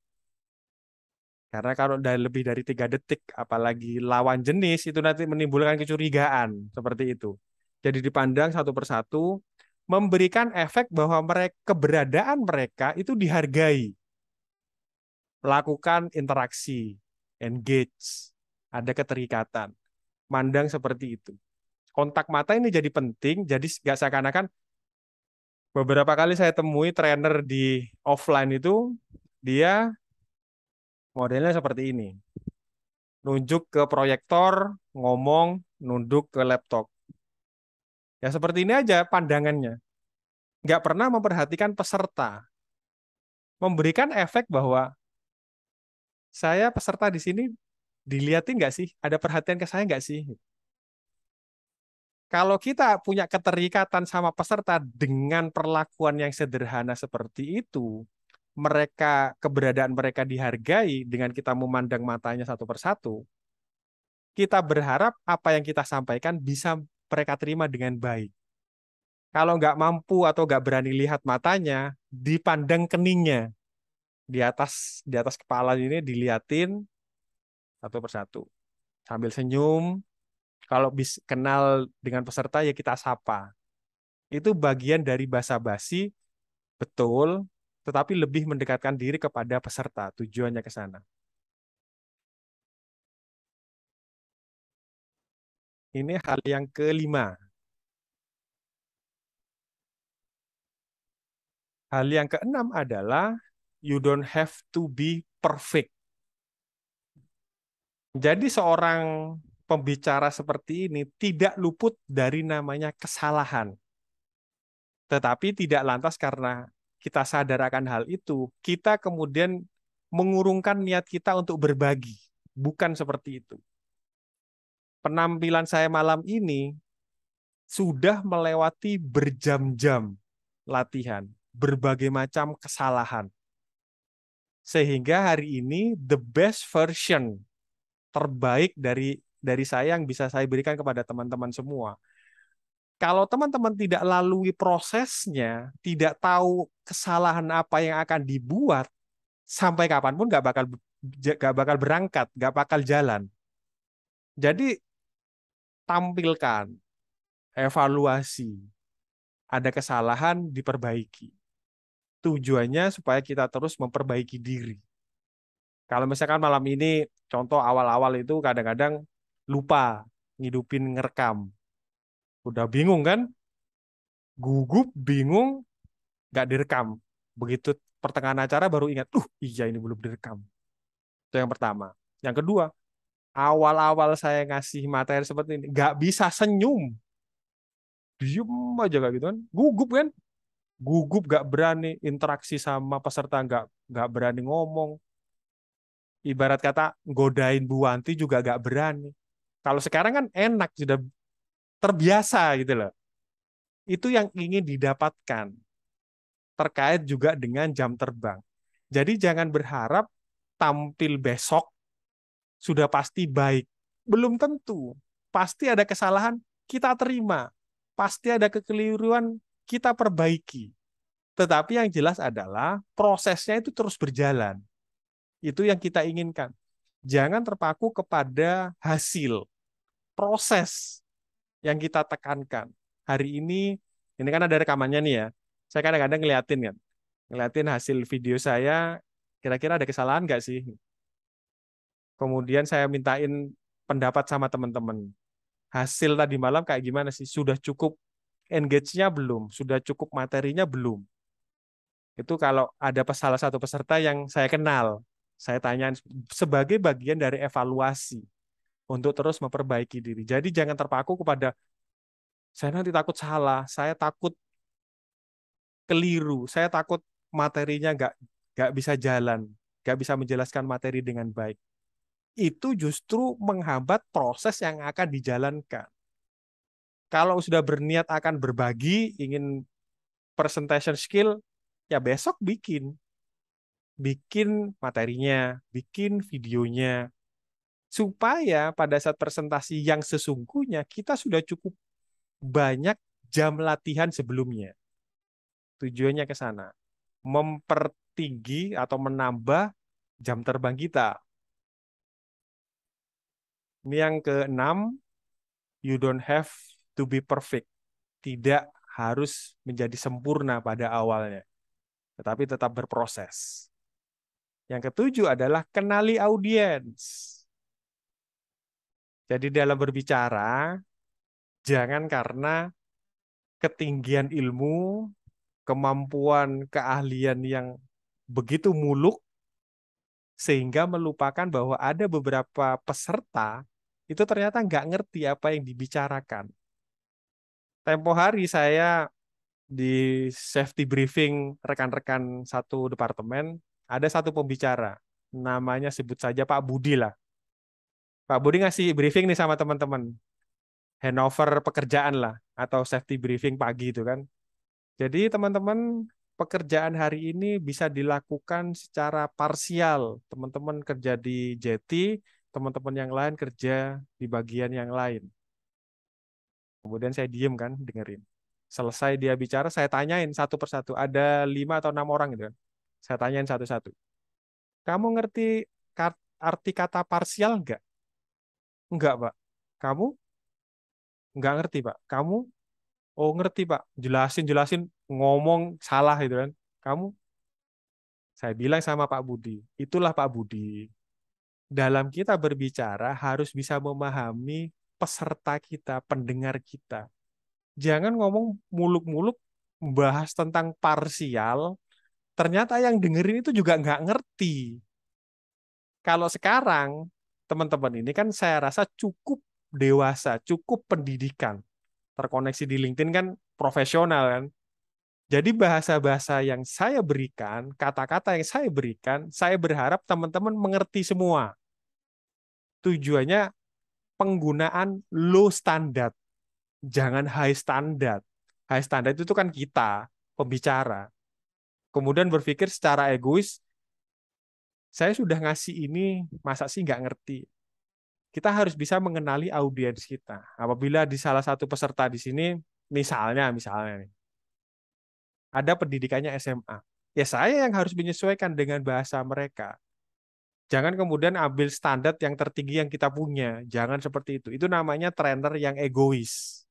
Karena kalau lebih dari 3 detik, apalagi lawan jenis, itu nanti menimbulkan kecurigaan. Seperti itu. Jadi dipandang satu persatu, memberikan efek bahwa keberadaan mereka itu dihargai. Lakukan interaksi, engage, ada keterikatan. Mandang seperti itu. Kontak mata ini jadi penting, jadi nggak seakan-akan beberapa kali saya temui trainer di offline itu, dia modelnya seperti ini. Nunjuk ke proyektor, ngomong, nunduk ke laptop. Ya seperti ini aja pandangannya. Nggak pernah memperhatikan peserta. Memberikan efek bahwa saya peserta di sini dilihatin nggak sih? Ada perhatian ke saya nggak sih? Kalau kita punya keterikatan sama peserta dengan perlakuan yang sederhana seperti itu, keberadaan mereka dihargai dengan kita memandang matanya satu persatu, kita berharap apa yang kita sampaikan bisa mereka terima dengan baik. Kalau nggak mampu atau nggak berani lihat matanya, dipandang keningnya. Di atas kepala ini diliatin satu persatu. Sambil senyum, kalau kenal dengan peserta ya kita sapa. Itu bagian dari basa-basi, betul, tetapi lebih mendekatkan diri kepada peserta. Tujuannya ke sana. Ini hal yang kelima. Hal yang keenam adalah you don't have to be perfect. Jadi seorang pembicara seperti ini tidak luput dari namanya kesalahan. Tetapi tidak lantas karena kita sadar akan hal itu, kita kemudian mengurungkan niat kita untuk berbagi. Bukan seperti itu. Penampilan saya malam ini sudah melewati berjam-jam latihan, berbagai macam kesalahan. Sehingga hari ini the best version terbaik dari saya yang bisa saya berikan kepada teman-teman semua. Kalau teman-teman tidak lalui prosesnya, tidak tahu kesalahan apa yang akan dibuat, sampai kapanpun nggak bakal berangkat, nggak bakal jalan. Jadi tampilkan, evaluasi, ada kesalahan diperbaiki. Tujuannya supaya kita terus memperbaiki diri. Kalau misalkan malam ini, contoh awal-awal itu kadang-kadang lupa ngidupin ngerekam. Udah bingung kan? Gugup, bingung, nggak direkam. Begitu pertengahan acara baru ingat, iya ini belum direkam. Itu yang pertama. Yang kedua, awal-awal saya ngasih materi seperti ini, nggak bisa senyum. Diem aja kayak gitu kan. Gugup kan? Gugup, nggak berani interaksi sama peserta, nggak berani ngomong. Ibarat kata godain Bu Wanti juga nggak berani. Kalau sekarang kan enak, sudah terbiasa gitu loh. Itu yang ingin didapatkan. Terkait juga dengan jam terbang. Jadi jangan berharap tampil besok sudah pasti baik. Belum tentu. Pasti ada kesalahan, kita terima. Pasti ada kekeliruan, kita perbaiki. Tetapi yang jelas adalah prosesnya itu terus berjalan. Itu yang kita inginkan. Jangan terpaku kepada hasil, proses yang kita tekankan. Hari ini kan ada rekamannya nih ya. Saya kadang-kadang ngeliatin hasil video saya, kira-kira ada kesalahan nggak sih? Kemudian saya mintain pendapat sama teman-teman. Hasil tadi malam kayak gimana sih? Sudah cukup engage-nya belum? Sudah cukup materinya belum? Itu kalau ada salah satu peserta yang saya kenal, saya tanya sebagai bagian dari evaluasi untuk terus memperbaiki diri. Jadi jangan terpaku kepada saya nanti takut salah, saya takut keliru, saya takut materinya nggak bisa jalan, nggak bisa menjelaskan materi dengan baik. Itu justru menghambat proses yang akan dijalankan. Kalau sudah berniat akan berbagi, ingin presentation skill, ya besok bikin materinya, bikin videonya, supaya pada saat presentasi yang sesungguhnya kita sudah cukup banyak jam latihan sebelumnya. Tujuannya ke sana, mempertinggi atau menambah jam terbang kita. Ini yang keenam, you don't have to be perfect. Tidak harus menjadi sempurna pada awalnya, tetapi tetap berproses. Yang ketujuh adalah kenali audiens. Jadi dalam berbicara, jangan karena ketinggian ilmu, kemampuan, keahlian yang begitu muluk, sehingga melupakan bahwa ada beberapa peserta itu ternyata nggak ngerti apa yang dibicarakan. Tempo hari saya di safety briefing rekan-rekan satu departemen, ada satu pembicara, namanya sebut saja Pak Budi lah. Pak Budi ngasih briefing nih sama teman-teman, handover pekerjaan lah, atau safety briefing pagi itu kan. Jadi teman-teman, pekerjaan hari ini bisa dilakukan secara parsial. Teman-teman kerja di Jeti, teman-teman yang lain kerja di bagian yang lain. Kemudian saya diem kan, dengerin. Selesai dia bicara, saya tanyain satu persatu. Ada 5 atau 6 orang gitu kan. Saya tanyain satu-satu. Kamu ngerti arti kata parsial enggak? Enggak, Pak. Kamu? Enggak ngerti, Pak. Kamu? Oh, ngerti, Pak. Jelasin, ngomong salah gitu kan. Kamu? Saya bilang sama Pak Budi, itulah Pak Budi. Dalam kita berbicara harus bisa memahami peserta kita, pendengar kita. Jangan ngomong muluk-muluk bahas tentang parsial, ternyata yang dengerin itu juga nggak ngerti. Kalau sekarang, teman-teman ini kan saya rasa cukup dewasa, cukup pendidikan. Terkoneksi di LinkedIn kan profesional kan. Jadi bahasa-bahasa yang saya berikan, kata-kata yang saya berikan, saya berharap teman-teman mengerti semua. Tujuannya penggunaan low standard. Jangan high standard. High standard itu kan kita, pembicara. Kemudian berpikir secara egois, saya sudah ngasih ini, masa sih nggak ngerti? Kita harus bisa mengenali audiens kita. Apabila di salah satu peserta di sini, misalnya nih, ada pendidikannya SMA. Ya saya yang harus menyesuaikan dengan bahasa mereka. Jangan kemudian ambil standar yang tertinggi yang kita punya. Jangan seperti itu. Itu namanya trainer yang egois.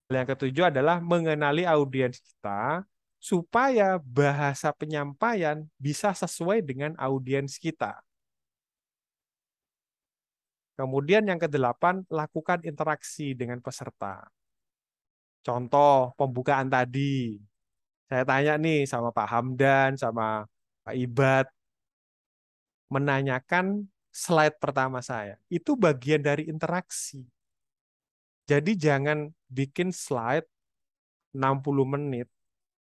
Yang ketujuh adalah mengenali audiens kita supaya bahasa penyampaian bisa sesuai dengan audiens kita. Kemudian yang kedelapan, lakukan interaksi dengan peserta. Contoh pembukaan tadi. Saya tanya nih sama Pak Hamdan, sama Pak Ibad, menanyakan slide pertama saya. Itu bagian dari interaksi. Jadi jangan bikin slide 60 menit.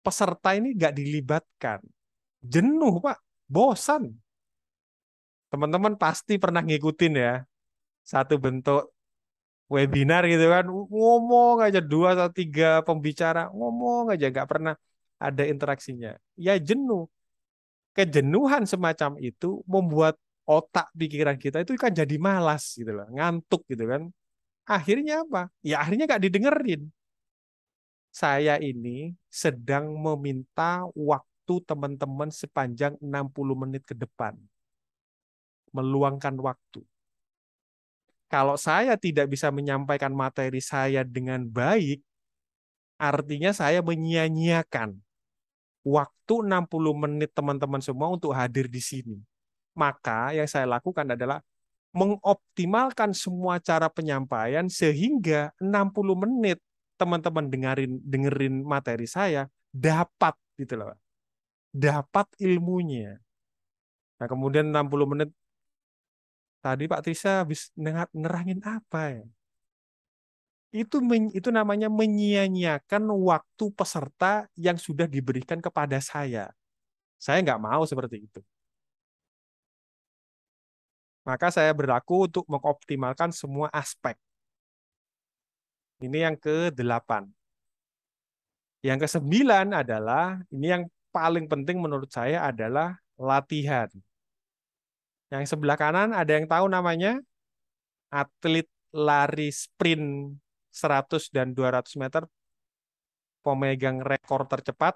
Peserta ini nggak dilibatkan. Jenuh, Pak. Bosan. Teman-teman pasti pernah ngikutin ya. Satu bentuk webinar gitu kan. Ngomong aja 2 atau 3 pembicara. Ngomong aja, nggak pernah ada interaksinya. Ya jenuh. Kejenuhan semacam itu membuat otak pikiran kita itu kan jadi malas gitu loh. Ngantuk gitu kan. Akhirnya apa? Ya akhirnya nggak didengerin. Saya ini sedang meminta waktu teman-teman sepanjang 60 menit ke depan. Meluangkan waktu. Kalau saya tidak bisa menyampaikan materi saya dengan baik, artinya saya menyia-nyiakan waktu 60 menit teman-teman semua untuk hadir di sini. Maka yang saya lakukan adalah mengoptimalkan semua cara penyampaian sehingga 60 menit teman-teman dengerin materi saya dapat gitu loh. Dapat ilmunya. Nah, kemudian 60 menit tadi Pak Trisa habis nerangin apa ya? Itu namanya menyia-nyiakan waktu peserta yang sudah diberikan kepada saya. Saya nggak mau seperti itu. Maka saya berlaku untuk mengoptimalkan semua aspek. Ini yang ke-8. Yang ke-9 adalah, ini yang paling penting menurut saya adalah latihan. Yang sebelah kanan ada yang tahu namanya? Atlet lari sprint 100 dan 200 meter, pemegang rekor tercepat.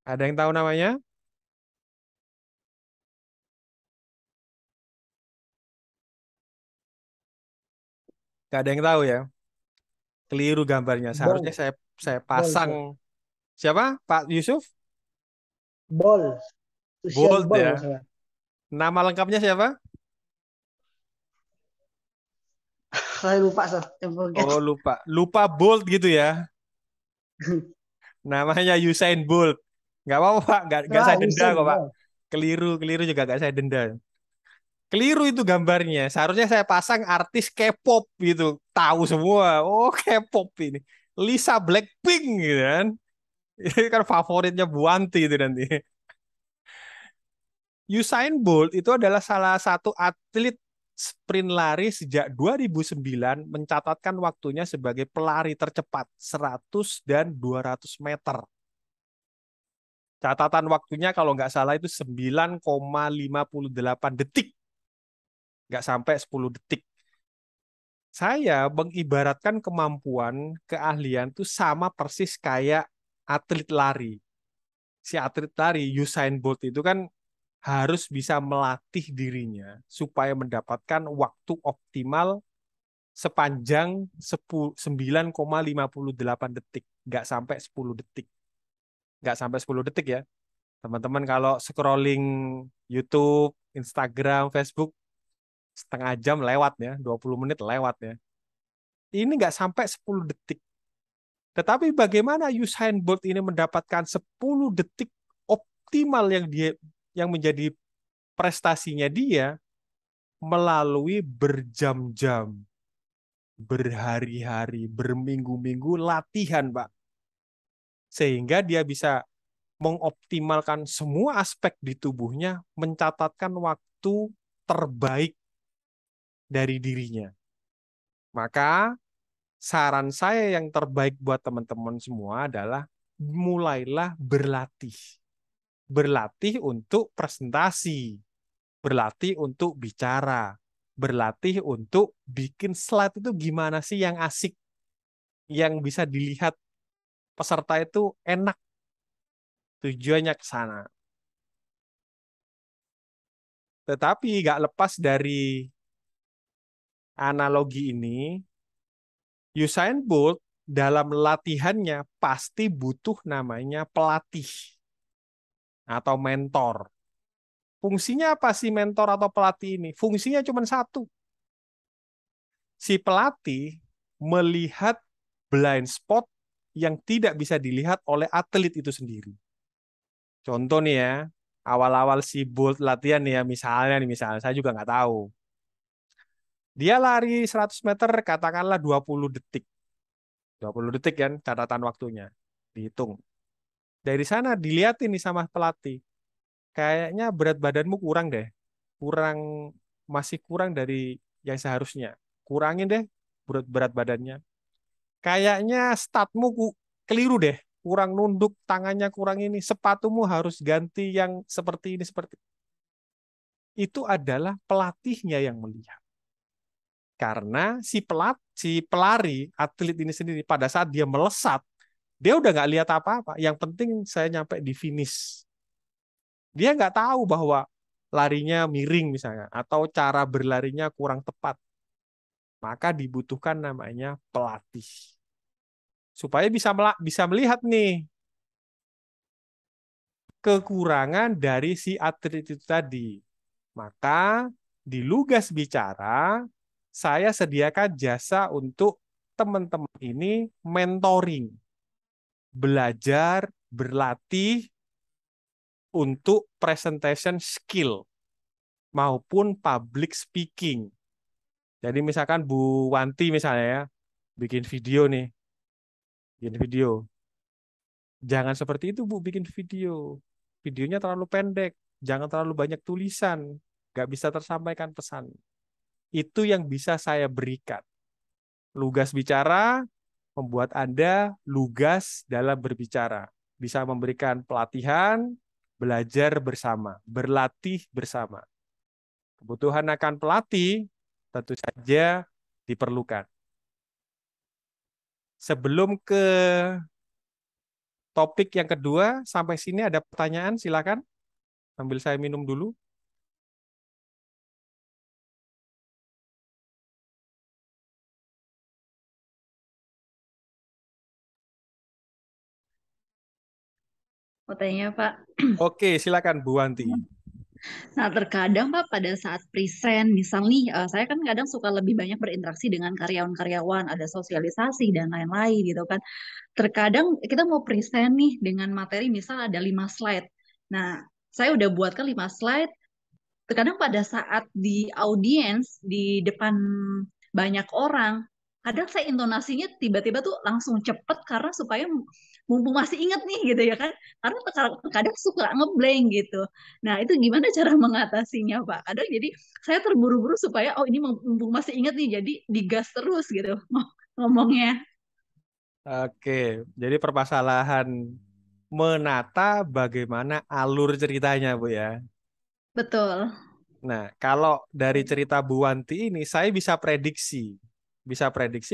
Ada yang tahu namanya? Gak ada yang tahu ya. Keliru gambarnya. Seharusnya Bol, saya bol, pasang. Sir. Siapa? Pak Yusuf? Bol, Usain Bolt Bol, ya. Sir. Nama lengkapnya siapa? Saya lupa, Sir. I forget. Oh lupa. Lupa Bolt gitu ya. Namanya Usain Bolt. Nggak apa-apa Pak. Nggak saya denda Usain kok Pak. Bol. Keliru juga nggak saya denda. Keliru itu gambarnya. Seharusnya saya pasang artis K-pop gitu. Tahu semua. Oh K-pop ini. Lisa Blackpink gitu kan. Ini kan favoritnya Bu Wanti itu nanti. Usain Bolt itu adalah salah satu atlet sprint lari sejak 2009 mencatatkan waktunya sebagai pelari tercepat 100 dan 200 meter. Catatan waktunya kalau nggak salah itu 9,58 detik. Nggak sampai 10 detik. Saya mengibaratkan kemampuan, keahlian itu sama persis kayak atlet lari. Si atlet lari, Usain Bolt itu kan harus bisa melatih dirinya supaya mendapatkan waktu optimal sepanjang 9,58 detik. Nggak sampai 10 detik. Nggak sampai 10 detik ya. Teman-teman kalau scrolling YouTube, Instagram, Facebook, setengah jam lewat ya, 20 menit lewat ya. Ini nggak sampai 10 detik. Tetapi bagaimana Usain Bolt ini mendapatkan 10 detik optimal yang menjadi prestasinya dia melalui berjam-jam, berhari-hari, berminggu-minggu latihan, Pak. Sehingga dia bisa mengoptimalkan semua aspek di tubuhnya, mencatatkan waktu terbaik dari dirinya. Maka saran saya yang terbaik buat teman-teman semua adalah mulailah berlatih. Berlatih untuk presentasi, berlatih untuk bicara, berlatih untuk bikin slide itu gimana sih yang asik, yang bisa dilihat peserta itu enak. Tujuannya ke sana. Tetapi nggak lepas dari analogi ini, Usain Bolt dalam latihannya pasti butuh namanya pelatih atau mentor. Fungsinya apa sih mentor atau pelatih ini? Fungsinya cuma satu. Si pelatih melihat blind spot yang tidak bisa dilihat oleh atlet itu sendiri. Contoh nih ya, awal-awal si Bolt latihan nih ya, misalnya saya juga nggak tahu. Dia lari 100 meter katakanlah 20 detik. 20 detik kan catatan waktunya. Dihitung. Dari sana dilihatin nih sama pelatih. Kayaknya berat badanmu kurang deh. Masih kurang dari yang seharusnya. Kurangin deh berat badannya. Kayaknya statmu keliru deh. Kurang nunduk, tangannya kurang ini. Sepatumu harus ganti yang seperti ini, seperti ini. Itu adalah pelatihnya yang melihat. Karena si pelari, atlet ini sendiri, pada saat dia melesat, dia udah nggak lihat apa-apa. Yang penting saya nyampe di finish. Dia nggak tahu bahwa larinya miring misalnya, atau cara berlarinya kurang tepat. Maka dibutuhkan namanya pelatih. Supaya bisa melihat nih kekurangan dari si atlet itu tadi. Maka di Lugas Bicara, saya sediakan jasa untuk teman-teman ini mentoring. Belajar, berlatih untuk presentation skill maupun public speaking. Jadi misalkan Bu Wanti misalnya ya, bikin video nih. Bikin video. Jangan seperti itu Bu bikin video. Videonya terlalu pendek, jangan terlalu banyak tulisan, nggak bisa tersampaikan pesan. Itu yang bisa saya berikan. Lugas Bicara membuat Anda lugas dalam berbicara. Bisa memberikan pelatihan, belajar bersama, berlatih bersama. Kebutuhan akan pelatih tentu saja diperlukan. Sebelum ke topik yang kedua, sampai sini ada pertanyaan, silakan. Sambil saya minum dulu. Mau tanya Pak. Oke, silakan Bu Wanti. Nah, terkadang Pak pada saat present, misal nih, saya kan kadang suka lebih banyak berinteraksi dengan karyawan-karyawan, ada sosialisasi dan lain-lain gitu kan. Terkadang kita mau present nih dengan materi misal ada 5 slide. Nah, saya udah buatkan 5 slide. Terkadang pada saat di audiens, di depan banyak orang, kadang saya intonasinya tiba-tiba tuh langsung cepet karena supaya mumpung masih inget nih gitu ya kan. Karena kadang suka ngeblank gitu. Nah, itu gimana cara mengatasinya, Pak? Kadang jadi saya terburu-buru supaya oh ini mumpung masih inget nih jadi digas terus gitu ngomongnya. Oke, jadi permasalahan menata bagaimana alur ceritanya, Bu ya. Betul. Nah, kalau dari cerita Bu Wanti ini, saya bisa prediksi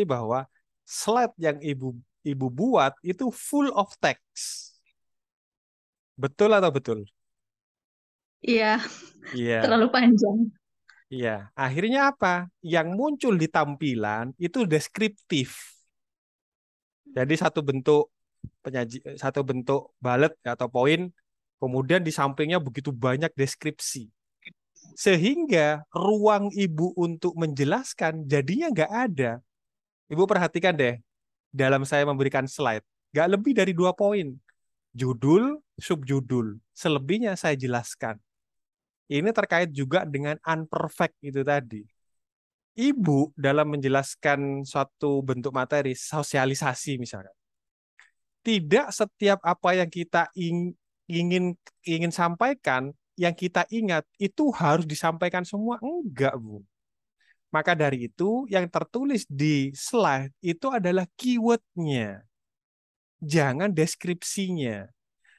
bahwa slide yang ibu buat itu full of text. Betul atau betul? Iya, Iya, terlalu panjang. iya. Akhirnya apa? Yang muncul di tampilan itu deskriptif. Jadi satu bentuk bullet atau poin, kemudian di sampingnya begitu banyak deskripsi. Sehingga ruang ibu untuk menjelaskan jadinya nggak ada. Ibu perhatikan deh, dalam saya memberikan slide, nggak lebih dari 2 poin. Judul, subjudul. Selebihnya saya jelaskan. Ini terkait juga dengan unperfect itu tadi. Ibu dalam menjelaskan suatu bentuk materi, sosialisasi misalnya. Tidak setiap apa yang kita ingin sampaikan, yang kita ingat, itu harus disampaikan semua. Enggak, Bu. Maka dari itu, yang tertulis di slide itu adalah keyword-nya. Jangan deskripsinya.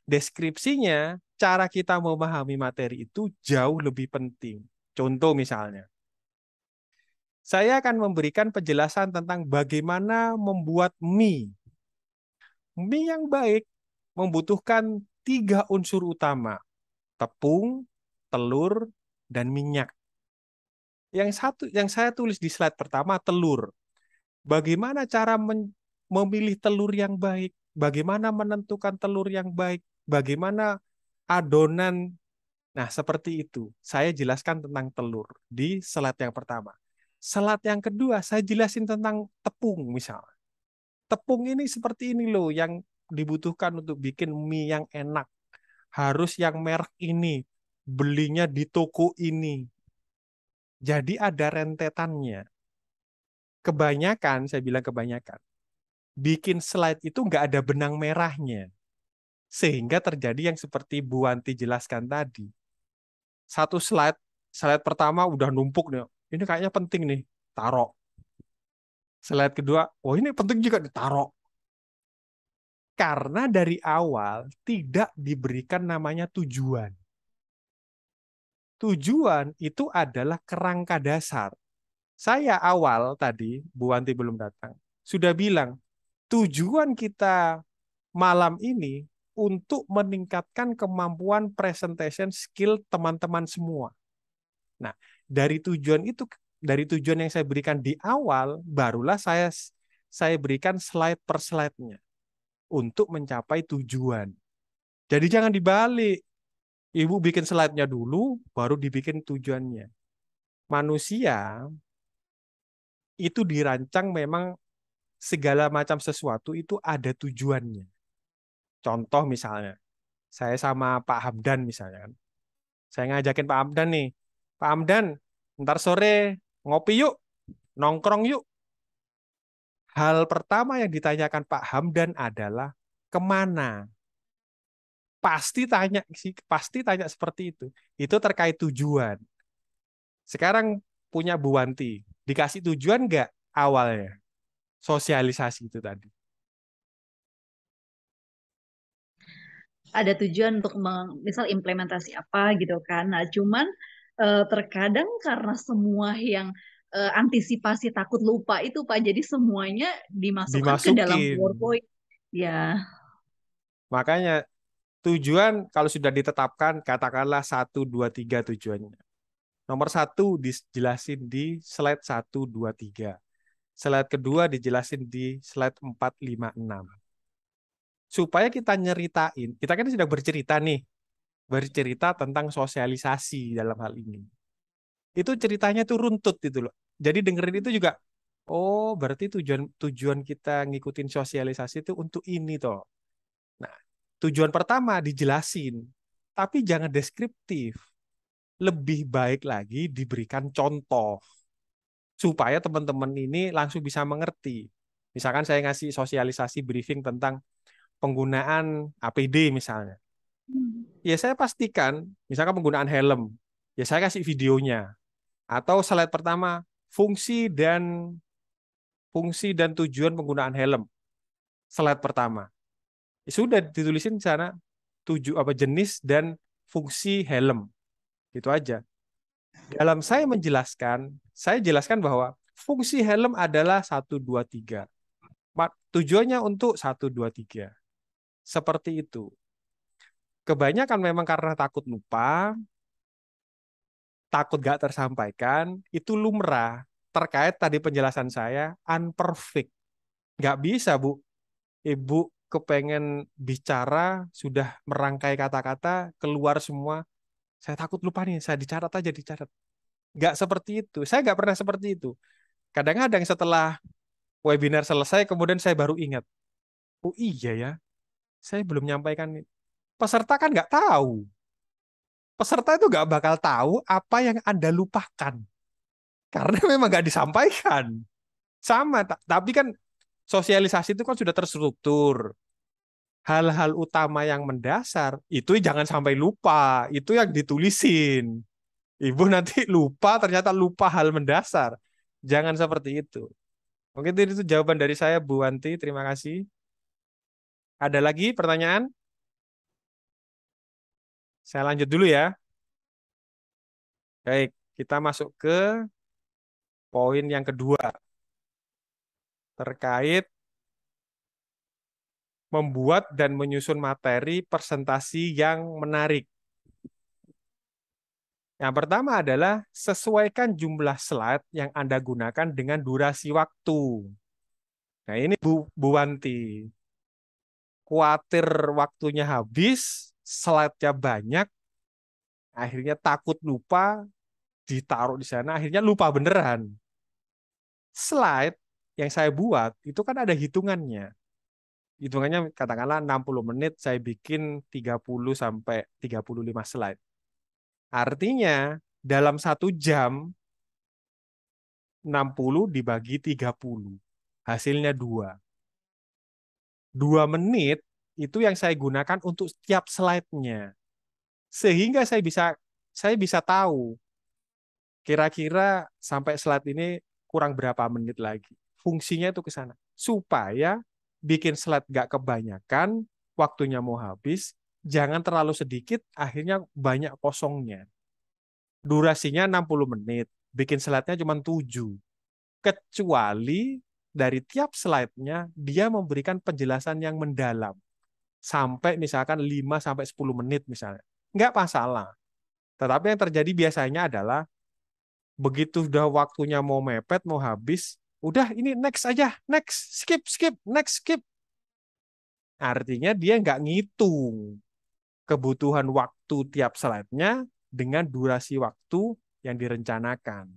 Deskripsinya, cara kita memahami materi itu jauh lebih penting. Contoh misalnya, saya akan memberikan penjelasan tentang bagaimana membuat mie. Mie yang baik membutuhkan 3 unsur utama, tepung, telur, dan minyak. Yang saya tulis di slide pertama, telur. Bagaimana cara memilih telur yang baik? Bagaimana menentukan telur yang baik? Bagaimana adonan? Nah, seperti itu. Saya jelaskan tentang telur di slide yang pertama. Slide yang kedua, saya jelasin tentang tepung misalnya. Tepung ini seperti ini loh yang dibutuhkan untuk bikin mie yang enak. Harus yang merek ini. Belinya di toko ini. Jadi ada rentetannya. Kebanyakan, saya bilang kebanyakan, bikin slide itu nggak ada benang merahnya. Sehingga terjadi yang seperti Bu Wanti jelaskan tadi. Satu slide pertama udah numpuk nih. Ini kayaknya penting nih, taruh. Slide kedua, oh ini penting juga ditaruh. Karena dari awal tidak diberikan namanya tujuan. Tujuan itu adalah kerangka dasar. Saya awal tadi, Bu Wanti belum datang, sudah bilang, tujuan kita malam ini untuk meningkatkan kemampuan presentation skill teman-teman semua. Nah, dari tujuan yang saya berikan di awal, barulah saya berikan slide per slide-nya untuk mencapai tujuan. Jadi jangan dibalik. Ibu bikin slide-nya dulu, baru dibikin tujuannya. Manusia itu dirancang memang segala macam sesuatu itu ada tujuannya. Contoh misalnya, saya sama Pak Hamdan misalnya kan. Saya ngajakin Pak Hamdan nih, Pak Hamdan, ntar sore ngopi yuk, nongkrong yuk. Hal pertama yang ditanyakan Pak Hamdan adalah kemana? Pasti tanya seperti itu. Itu terkait tujuan. Sekarang punya Bu Wanti, dikasih tujuan nggak awalnya? Sosialisasi itu tadi. Ada tujuan untuk misal implementasi apa gitu kan. Nah, cuman terkadang karena semua yang antisipasi takut lupa itu Pak, jadi semuanya dimasukkan ke dalam Dimasukin. PowerPoint. Ya, Makanya tujuan kalau sudah ditetapkan, katakanlah 1, 2, 3 tujuannya. Nomor 1 dijelasin di slide 1, 2, 3. Slide kedua dijelasin di slide 4, 5, 6. Supaya kita nyeritain, kita kan sudah bercerita nih, bercerita tentang sosialisasi dalam hal ini. Itu ceritanya tuh runtut gitu loh. Jadi dengerin itu juga, oh berarti tujuan kita ngikutin sosialisasi itu untuk ini toh. Nah, tujuan pertama dijelasin, tapi jangan deskriptif. Lebih baik lagi diberikan contoh supaya teman-teman ini langsung bisa mengerti. Misalkan saya ngasih sosialisasi briefing tentang penggunaan APD misalnya. Ya saya pastikan, misalkan penggunaan helm, ya saya kasih videonya. Atau slide pertama, fungsi dan tujuan penggunaan helm. Slide pertama. Ya, sudah ditulisin di sana jenis dan fungsi helm. Itu aja. Dalam saya menjelaskan, saya jelaskan bahwa fungsi helm adalah 1, 2, 3. Tujuannya untuk 1, 2, 3. Seperti itu. Kebanyakan memang karena takut lupa, takut gak tersampaikan, itu lumrah. Terkait tadi penjelasan saya, unperfect. Gak bisa, Bu. Ibu kepengen bicara, sudah merangkai kata-kata, keluar semua. Saya takut lupa nih, saya dicatat aja, dicatat. Gak seperti itu. Saya gak pernah seperti itu. Kadang-kadang setelah webinar selesai, kemudian saya baru ingat. Oh iya ya, saya belum menyampaikan. Peserta kan nggak tahu. Peserta itu nggak bakal tahu apa yang Anda lupakan. Karena memang nggak disampaikan. Sama, tapi kan sosialisasi itu kan sudah terstruktur. Hal-hal utama yang mendasar, itu jangan sampai lupa. Itu yang ditulisin. Ibu nanti lupa, ternyata lupa hal mendasar. Jangan seperti itu. Mungkin itu jawaban dari saya, Bu Wanti. Terima kasih. Ada lagi pertanyaan? Saya lanjut dulu ya. Baik, kita masuk ke poin yang kedua. Terkait membuat dan menyusun materi presentasi yang menarik. Yang pertama adalah sesuaikan jumlah slide yang Anda gunakan dengan durasi waktu. Nah ini Bu Wanti. Khawatir waktunya habis, slide-nya banyak, akhirnya takut lupa, ditaruh di sana, akhirnya lupa beneran. Slide yang saya buat itu kan ada hitungannya. Hitungannya katakanlah 60 menit saya bikin 30 sampai 35 slide. Artinya dalam 1 jam 60 dibagi 30. Hasilnya 2. 2 menit itu yang saya gunakan untuk setiap slide-nya. Sehingga saya bisa tahu kira-kira sampai slide ini kurang berapa menit lagi. Fungsinya itu ke sana. Supaya bikin slide nggak kebanyakan, waktunya mau habis, jangan terlalu sedikit, akhirnya banyak kosongnya. Durasinya 60 menit, bikin slide-nya cuma 7. Kecuali dari tiap slide-nya, dia memberikan penjelasan yang mendalam. Sampai misalkan 5-10 menit misalnya. Nggak masalah. Tetapi yang terjadi biasanya adalah begitu sudah waktunya mau mepet, mau habis, udah ini next aja, next, skip, skip, next, skip. Artinya dia nggak ngitung kebutuhan waktu tiap slide-nya dengan durasi waktu yang direncanakan.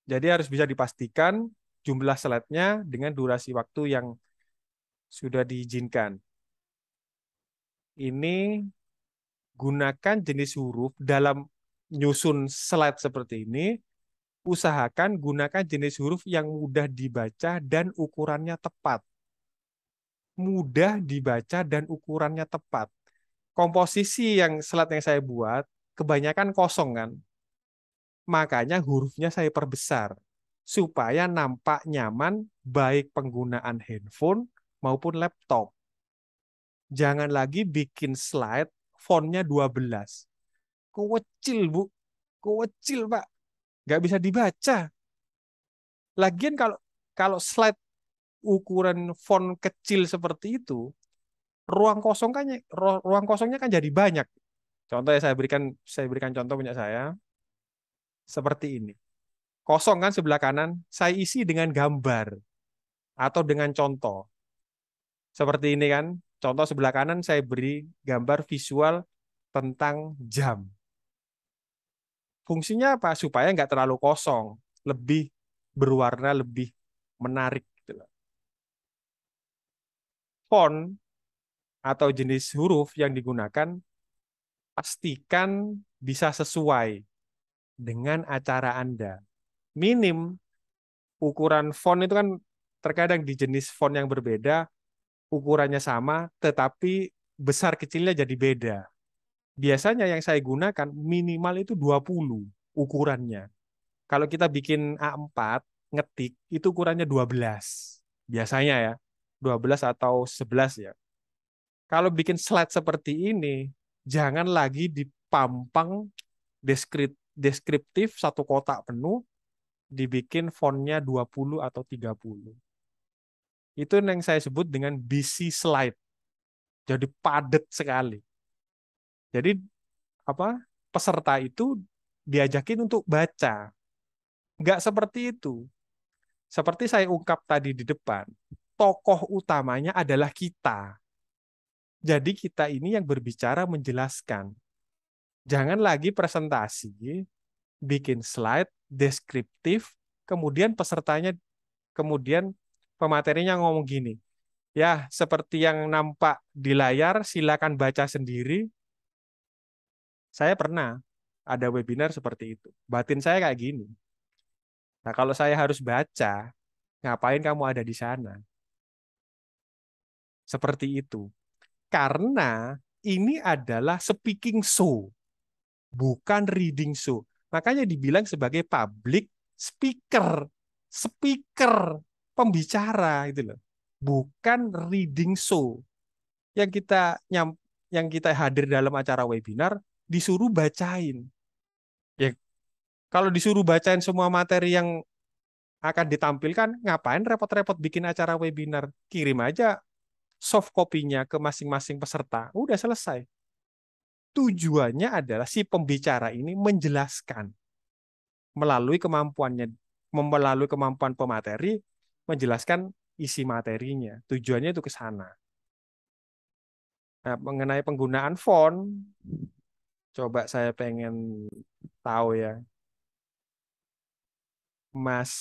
Jadi harus bisa dipastikan jumlah slide-nya dengan durasi waktu yang sudah diizinkan. Ini gunakan jenis huruf dalam nyusun slide seperti ini. Usahakan gunakan jenis huruf yang mudah dibaca dan ukurannya tepat. Mudah dibaca dan ukurannya tepat. Komposisi yang slide yang saya buat kebanyakan kosong kan. Makanya hurufnya saya perbesar supaya nampak nyaman baik penggunaan handphone maupun laptop. Jangan lagi bikin slide fontnya 12. Kecil, Bu. Kecil, Pak. Nggak bisa dibaca. Lagian kalau slide ukuran font kecil seperti itu, ruang kosongnya kan jadi banyak. Contoh ya saya berikan contoh punya saya seperti ini. Kosong kan sebelah kanan, saya isi dengan gambar atau dengan contoh. Seperti ini kan, contoh sebelah kanan saya beri gambar visual tentang jam. Fungsinya apa? Supaya nggak terlalu kosong, lebih berwarna, lebih menarik. Gitu. Font atau jenis huruf yang digunakan, pastikan bisa sesuai dengan acara Anda. Minim, ukuran font itu kan terkadang di jenis font yang berbeda, ukurannya sama, tetapi besar kecilnya jadi beda. Biasanya yang saya gunakan minimal itu 20 ukurannya. Kalau kita bikin A4, ngetik, itu ukurannya 12. Biasanya ya, 12 atau 11 ya. Kalau bikin slide seperti ini, jangan lagi dipampang deskriptif satu kotak penuh, dibikin fontnya 20 atau 30. Itu yang saya sebut dengan busy slide. Jadi padat sekali. Jadi peserta itu diajakin untuk baca. Nggak seperti itu. Seperti saya ungkap tadi di depan, tokoh utamanya adalah kita. Jadi kita ini yang berbicara menjelaskan. Jangan lagi presentasi, bikin slide, deskriptif, kemudian pematerinya ngomong gini, ya seperti yang nampak di layar, silakan baca sendiri. Saya pernah ada webinar seperti itu. Batin saya kayak gini. Nah, kalau saya harus baca, ngapain kamu ada di sana? Seperti itu. Karena ini adalah speaking show, bukan reading show. Makanya dibilang sebagai public speaker, speaker, pembicara gitu loh. Bukan reading show. Yang kita hadir dalam acara webinar disuruh bacain. Ya, kalau disuruh bacain semua materi yang akan ditampilkan, ngapain repot-repot bikin acara webinar? Kirim aja soft copy-nya ke masing-masing peserta. Udah selesai. Tujuannya adalah si pembicara ini menjelaskan melalui kemampuan pemateri, menjelaskan isi materinya. Tujuannya itu ke sana. Nah, mengenai penggunaan font, coba saya pengen tahu ya. Mas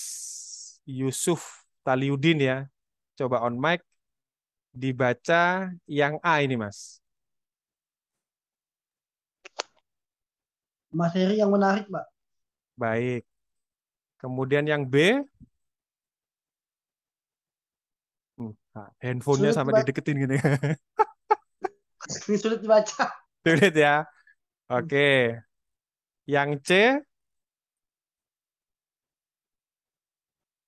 Yusuf Taliudin ya. Coba on mic, dibaca yang A ini, Mas. Materi yang menarik, Mbak. Baik. Kemudian yang B, handphonenya Sulit sampai dibaca. dideketin gini. Ini sulit dibaca. Sulit ya. Oke. Yang C,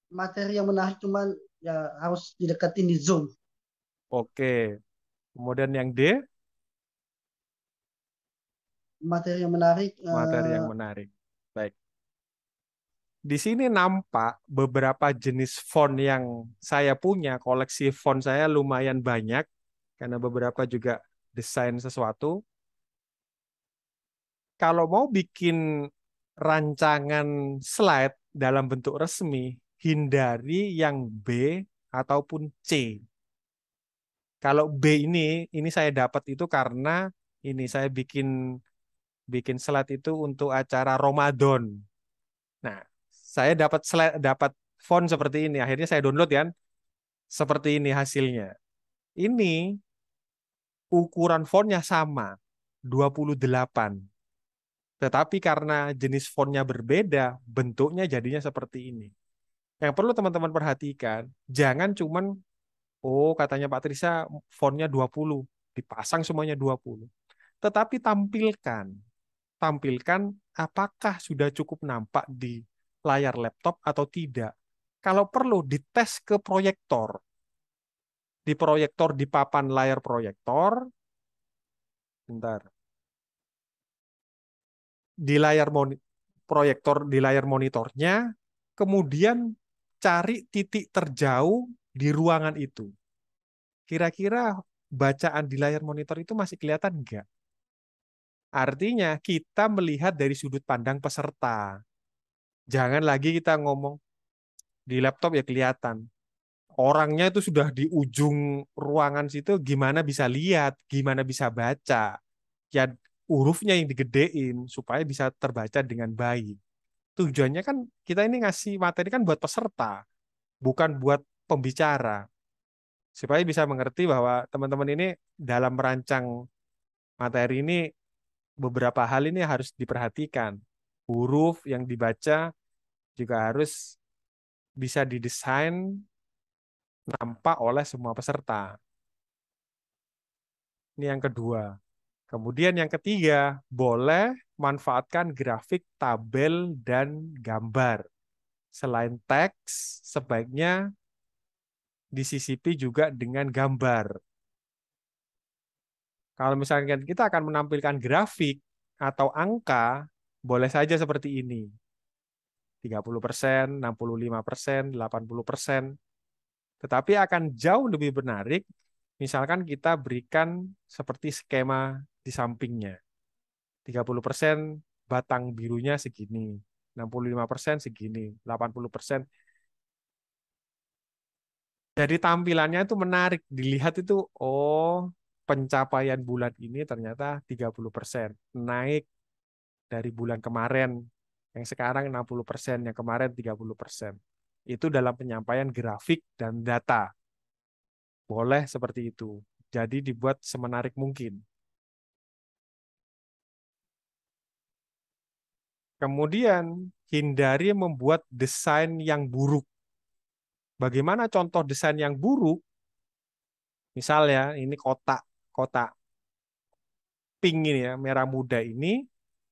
Materi yang menarik cuman ya harus dideketin di Zoom. oke. Kemudian yang D, Materi yang menarik materi yang menarik. Baik. Di sini nampak beberapa jenis font yang saya punya, koleksi font saya lumayan banyak, karena beberapa juga desain sesuatu. Kalau mau bikin rancangan slide dalam bentuk resmi, hindari yang B ataupun C. Kalau B ini saya dapat itu karena ini saya bikin slide itu untuk acara Ramadan. Nah, saya dapat font seperti ini. Akhirnya saya download kan. Seperti ini hasilnya. Ini ukuran fontnya sama, 28. Tetapi karena jenis fontnya berbeda, bentuknya jadinya seperti ini. Yang perlu teman-teman perhatikan, jangan cuman, oh katanya Pak Trisa fontnya 20, dipasang semuanya 20. Tetapi tampilkan apakah sudah cukup nampak di layar laptop atau tidak. Kalau perlu dites ke proyektor. Di proyektor, di papan layar proyektor. Bentar. Di layar proyektor di layar monitornya, kemudian cari titik terjauh di ruangan itu. Kira-kira bacaan di layar monitor itu masih kelihatan enggak? Artinya kita melihat dari sudut pandang peserta. Jangan lagi kita ngomong di laptop ya kelihatan. Orangnya itu sudah di ujung ruangan situ, gimana bisa lihat, gimana bisa baca. Ya hurufnya yang digedein supaya bisa terbaca dengan baik. Tujuannya kan kita ini ngasih materi kan buat peserta, bukan buat pembicara. Supaya bisa mengerti bahwa teman-teman ini dalam merancang materi ini beberapa hal ini harus diperhatikan. Huruf yang dibaca juga harus bisa didesain nampak oleh semua peserta. Ini yang kedua. Kemudian yang ketiga, boleh manfaatkan grafik, tabel, dan gambar. Selain teks, sebaiknya disisipi juga dengan gambar. Kalau misalkan kita akan menampilkan grafik atau angka, boleh saja seperti ini. 30%, 65%, 80%. Tetapi akan jauh lebih menarik, misalkan kita berikan seperti skema di sampingnya. 30% batang birunya segini, 65% segini, 80%. Jadi tampilannya itu menarik. Dilihat itu, oh pencapaian bulan ini ternyata 30%. Naik dari bulan kemarin. Yang sekarang 60%, yang kemarin 30%. Itu dalam penyampaian grafik dan data. Boleh seperti itu. Jadi dibuat semenarik mungkin. Kemudian, hindari membuat desain yang buruk. Bagaimana contoh desain yang buruk? Misalnya, ini kotak pink ini ya, merah muda ini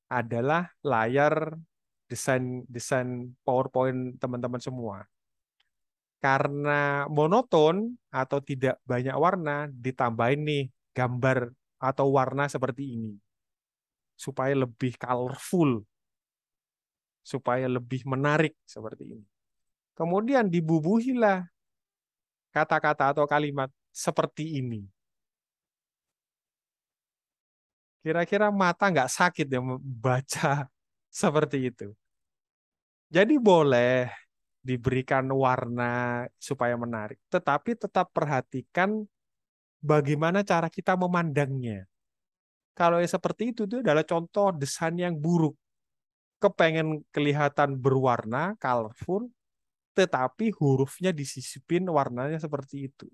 adalah layar desain PowerPoint teman-teman semua. Karena monoton atau tidak banyak warna, ditambahin nih gambar atau warna seperti ini. Supaya lebih colorful, supaya lebih menarik seperti ini. Kemudian dibubuhilah kata-kata atau kalimat seperti ini. Kira-kira mata nggak sakit ya membaca seperti itu. Jadi boleh diberikan warna supaya menarik, tetapi tetap perhatikan bagaimana cara kita memandangnya. Kalau yang seperti itu adalah contoh desain yang buruk. Kepengen kelihatan berwarna, colorful, tetapi hurufnya disisipin warnanya seperti itu.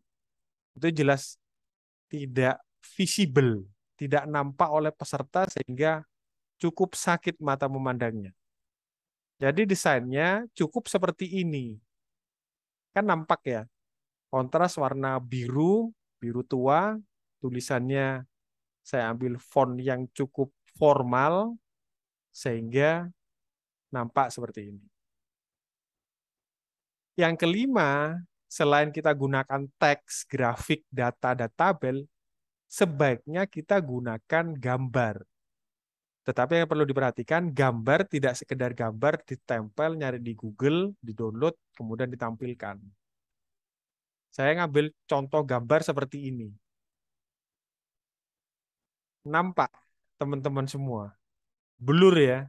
Itu jelas tidak visible, tidak nampak oleh peserta sehingga cukup sakit mata memandangnya. Jadi desainnya cukup seperti ini. Kan nampak ya, kontras warna biru, biru tua, tulisannya saya ambil font yang cukup formal, sehingga nampak seperti ini. Yang kelima, selain kita gunakan teks, grafik, data, dan tabel, sebaiknya kita gunakan gambar. Tetapi yang perlu diperhatikan, gambar tidak sekedar gambar ditempel, nyari di Google, di-download, kemudian ditampilkan. Saya ngambil contoh gambar seperti ini. Nampak teman-teman semua? Blur ya?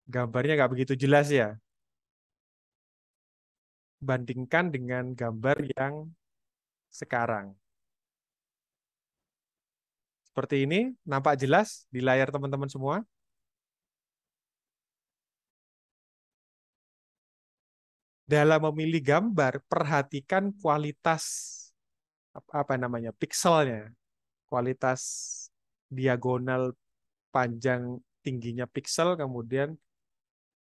Gambarnya nggak begitu jelas ya? Bandingkan dengan gambar yang sekarang. Seperti ini, nampak jelas di layar teman-teman semua? Dalam memilih gambar, perhatikan kualitas apa namanya pikselnya, kualitas diagonal, panjang, tingginya piksel, kemudian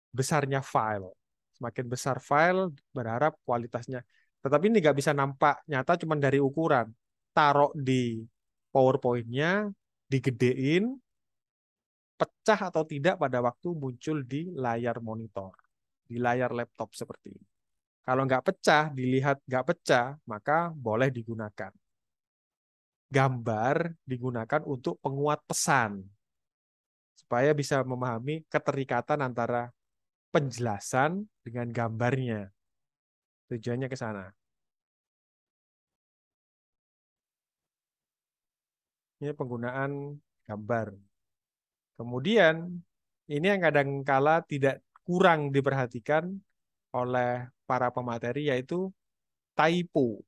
besarnya file. Semakin besar file, berharap kualitasnya. Tetapi ini nggak bisa nampak nyata cuma dari ukuran. Taruh di PowerPoint-nya, digedein, pecah atau tidak pada waktu muncul di layar monitor, di layar laptop seperti ini. Kalau nggak pecah, dilihat nggak pecah, maka boleh digunakan. Gambar digunakan untuk penguat pesan, supaya bisa memahami keterikatan antara penjelasan dengan gambarnya. Tujuannya ke sana. Ini penggunaan gambar. Kemudian, ini yang kadang-kala tidak kurang diperhatikan oleh para pemateri, yaitu typo.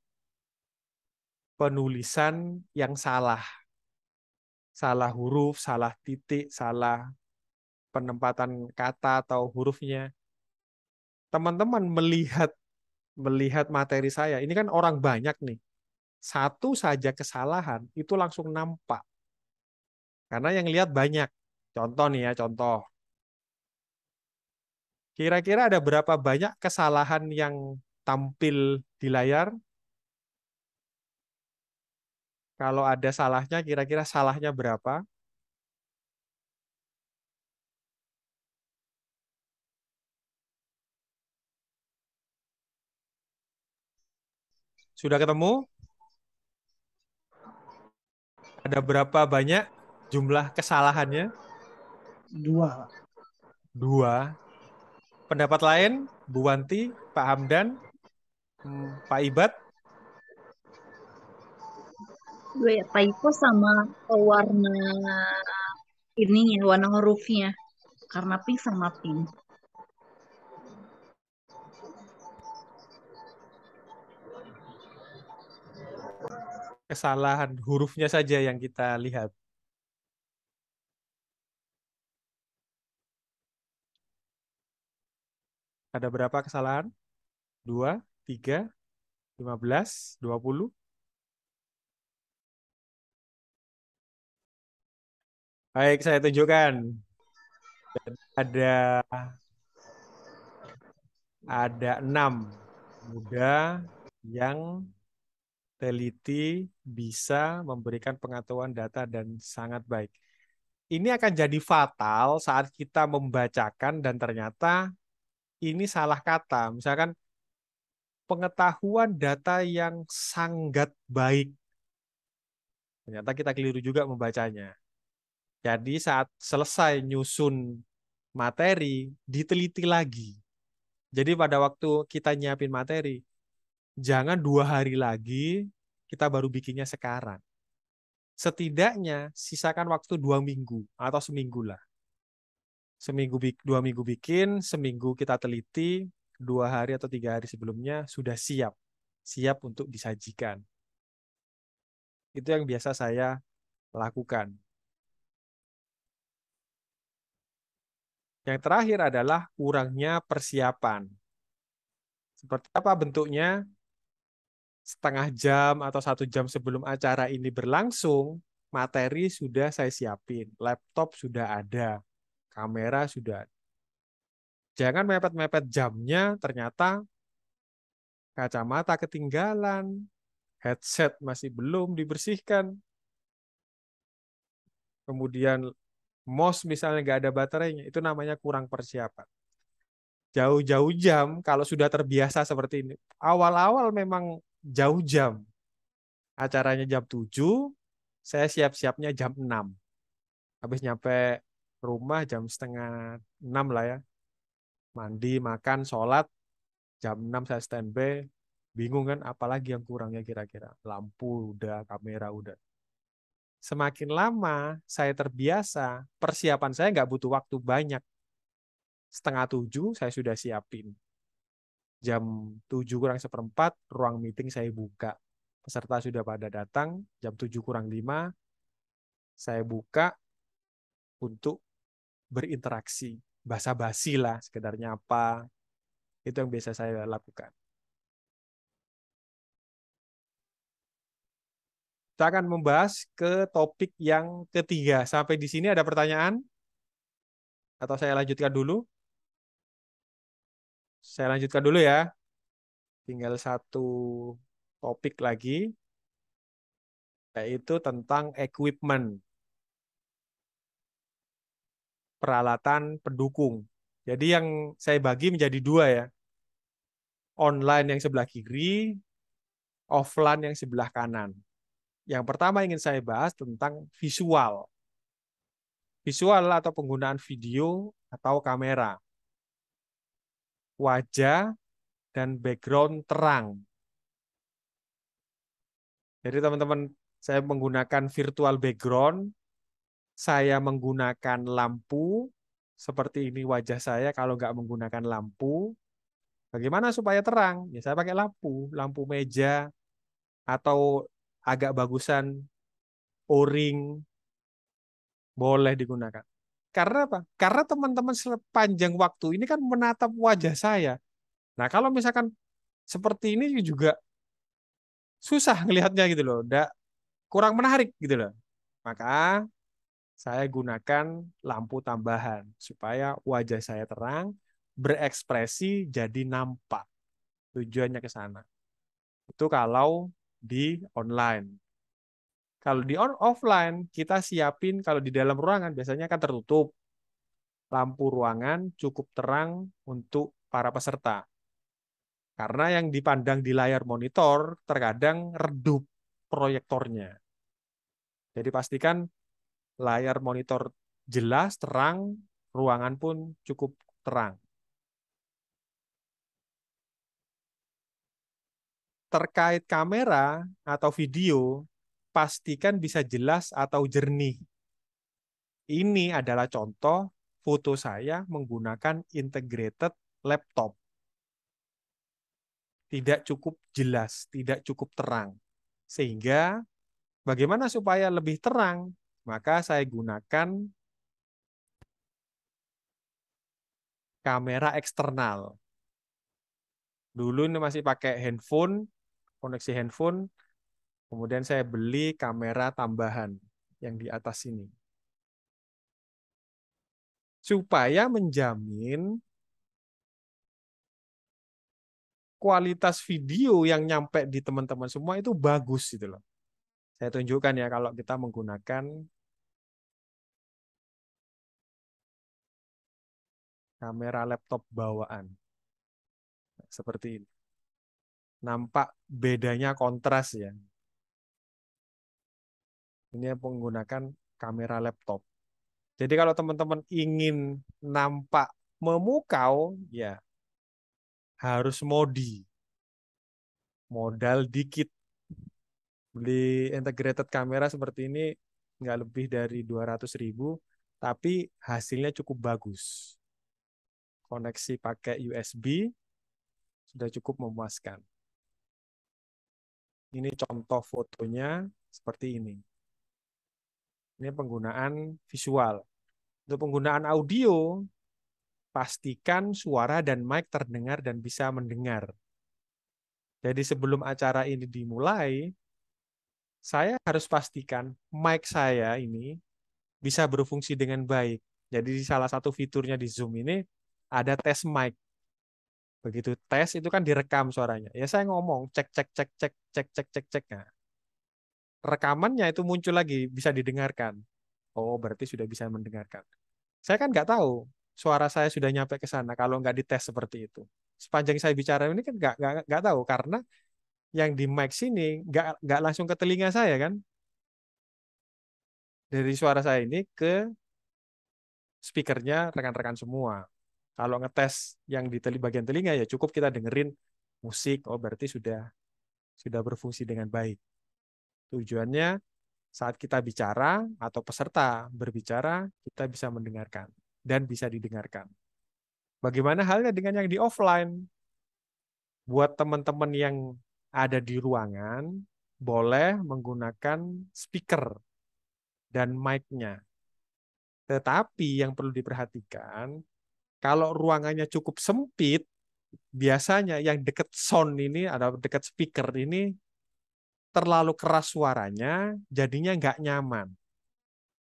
Penulisan yang salah. Salah huruf, salah titik, salah penempatan kata atau hurufnya. Teman-teman melihat materi saya, ini kan orang banyak nih. Satu saja kesalahan itu langsung nampak. Karena yang lihat banyak. Contoh nih ya, contoh. Kira-kira ada berapa banyak kesalahan yang tampil di layar? Kalau ada salahnya, kira-kira salahnya berapa? Sudah ketemu? Ada berapa banyak jumlah kesalahannya? 2. 2. Pendapat lain, Bu Wanti, Pak Hamdan, Pak Ibad? Dua ya, typo sama warna ininya, warna hurufnya. Karena pink sama pink. Kesalahan hurufnya saja yang kita lihat. Ada berapa kesalahan? 2, 3, 15, 20? Baik, saya tunjukkan. Ada 6 muda yang teliti, bisa memberikan pengetahuan data dan sangat baik. Ini akan jadi fatal saat kita membacakan dan ternyata ini salah kata. Misalkan pengetahuan data yang sangat baik. Ternyata kita keliru juga membacanya. Jadi saat selesai nyusun materi, diteliti lagi. Jadi pada waktu kita nyiapin materi, jangan 2 hari lagi, kita baru bikinnya sekarang. Setidaknya sisakan waktu 2 minggu atau seminggu lah. 2 minggu bikin, seminggu kita teliti, 2 hari atau 3 hari sebelumnya sudah siap. Siap untuk disajikan. Itu yang biasa saya lakukan. Yang terakhir adalah kurangnya persiapan. Seperti apa bentuknya? Setengah jam atau 1 jam sebelum acara ini berlangsung, materi sudah saya siapin. Laptop sudah ada. Kamera sudah ada. Jangan mepet-mepet jamnya, ternyata kacamata ketinggalan, headset masih belum dibersihkan. Kemudian mouse misalnya nggak ada baterainya, itu namanya kurang persiapan. Jauh-jauh jam, kalau sudah terbiasa seperti ini, awal-awal memang jauh jam. Acaranya jam 7, saya siap-siapnya jam 6. Habis nyampe rumah jam setengah 6 lah ya. Mandi, makan, sholat, jam 6 saya standby. Bingung kan, apalagi yang kurangnya kira-kira. Lampu udah, kamera udah. Semakin lama saya terbiasa, persiapan saya nggak butuh waktu banyak. Setengah 7 saya sudah siapin. Jam 7 kurang seperempat, ruang meeting saya buka. Peserta sudah pada datang, jam 7 kurang 5, saya buka untuk berinteraksi. Basa-basi lah, sekedarnya apa. Itu yang biasa saya lakukan. Kita akan membahas ke topik yang ketiga. Sampai di sini ada pertanyaan? Atau saya lanjutkan dulu? Saya lanjutkan dulu ya. Tinggal satu topik lagi, yaitu tentang equipment. Peralatan pendukung. Jadi yang saya bagi menjadi 2 ya. Online yang sebelah kiri, offline yang sebelah kanan. Yang pertama ingin saya bahas tentang visual. Visual atau penggunaan video atau kamera. Wajah dan background terang. Jadi teman-teman, saya menggunakan virtual background, saya menggunakan lampu, seperti ini wajah saya kalau nggak menggunakan lampu. Bagaimana supaya terang? Ya saya pakai lampu meja, atau agak bagusan O-ring, boleh digunakan. Karena apa? Karena teman-teman sepanjang waktu ini kan menatap wajah saya. Nah, kalau misalkan seperti ini juga susah ngelihatnya gitu loh, kurang menarik gitu loh. Maka saya gunakan lampu tambahan supaya wajah saya terang, berekspresi jadi nampak. Tujuannya ke sana. Itu kalau di online. Kalau di offline, kita siapin kalau di dalam ruangan biasanya kan tertutup. Lampu ruangan cukup terang untuk para peserta. Karena yang dipandang di layar monitor terkadang redup proyektornya. Jadi pastikan layar monitor jelas, terang, ruangan pun cukup terang. Terkait kamera atau video, pastikan bisa jelas atau jernih. Ini adalah contoh foto saya menggunakan integrated laptop. Tidak cukup jelas, tidak cukup terang. Sehingga bagaimana supaya lebih terang? Maka saya gunakan kamera eksternal. Dulu ini masih pakai handphone, koneksi handphone. Kemudian saya beli kamera tambahan yang di atas ini. Supaya menjamin kualitas video yang nyampe di teman-teman semua itu bagus gitu loh. Saya tunjukkan ya kalau kita menggunakan kamera laptop bawaan. Seperti ini. Nampak bedanya kontras ya. Ini menggunakan kamera laptop. Jadi kalau teman-teman ingin nampak memukau, ya harus modal dikit. Beli integrated kamera seperti ini nggak lebih dari 200.000, tapi hasilnya cukup bagus. Koneksi pakai USB sudah cukup memuaskan. Ini contoh fotonya seperti ini. Ini penggunaan visual. Untuk penggunaan audio, pastikan suara dan mic terdengar dan bisa mendengar. Jadi sebelum acara ini dimulai, saya harus pastikan mic saya ini bisa berfungsi dengan baik. Jadi salah satu fiturnya di Zoom ini ada tes mic. Begitu tes itu kan direkam suaranya. Ya saya ngomong cek cek cek cek cek cek cek cek. Nah, rekamannya itu muncul lagi bisa didengarkan. Oh berarti sudah bisa mendengarkan. Saya kan nggak tahu suara saya sudah nyampe ke sana kalau nggak dites seperti itu. Sepanjang saya bicara ini kan nggak tahu karena yang di mic sini nggak langsung ke telinga saya kan. Dari suara saya ini ke speakernya rekan-rekan semua. Kalau ngetes yang di bagian telinga ya cukup kita dengerin musik. Oh berarti sudah berfungsi dengan baik. Tujuannya saat kita bicara atau peserta berbicara kita bisa mendengarkan dan bisa didengarkan. Bagaimana halnya dengan yang di offline? Buat teman-teman yang ada di ruangan boleh menggunakan speaker dan mic-nya. Tetapi yang perlu diperhatikan, kalau ruangannya cukup sempit, biasanya yang dekat sound ini atau dekat speaker ini terlalu keras suaranya, jadinya nggak nyaman.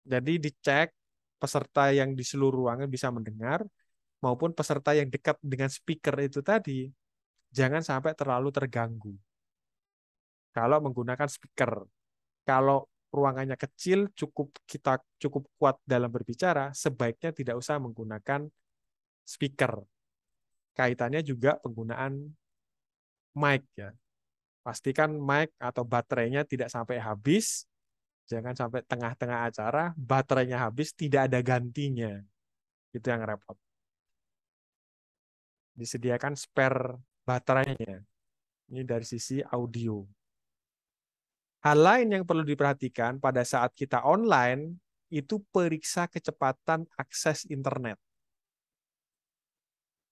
Jadi dicek peserta yang di seluruh ruangan bisa mendengar, maupun peserta yang dekat dengan speaker itu tadi, jangan sampai terlalu terganggu. Kalau menggunakan speaker, kalau ruangannya kecil, kita cukup kuat dalam berbicara, sebaiknya tidak usah menggunakan speaker. Kaitannya juga penggunaan mic ya. Pastikan mic atau baterainya tidak sampai habis. Jangan sampai tengah-tengah acara baterainya habis tidak ada gantinya. Itu yang repot. Disediakan spare baterainya. Ini dari sisi audio. Hal lain yang perlu diperhatikan pada saat kita online itu periksa kecepatan akses internet.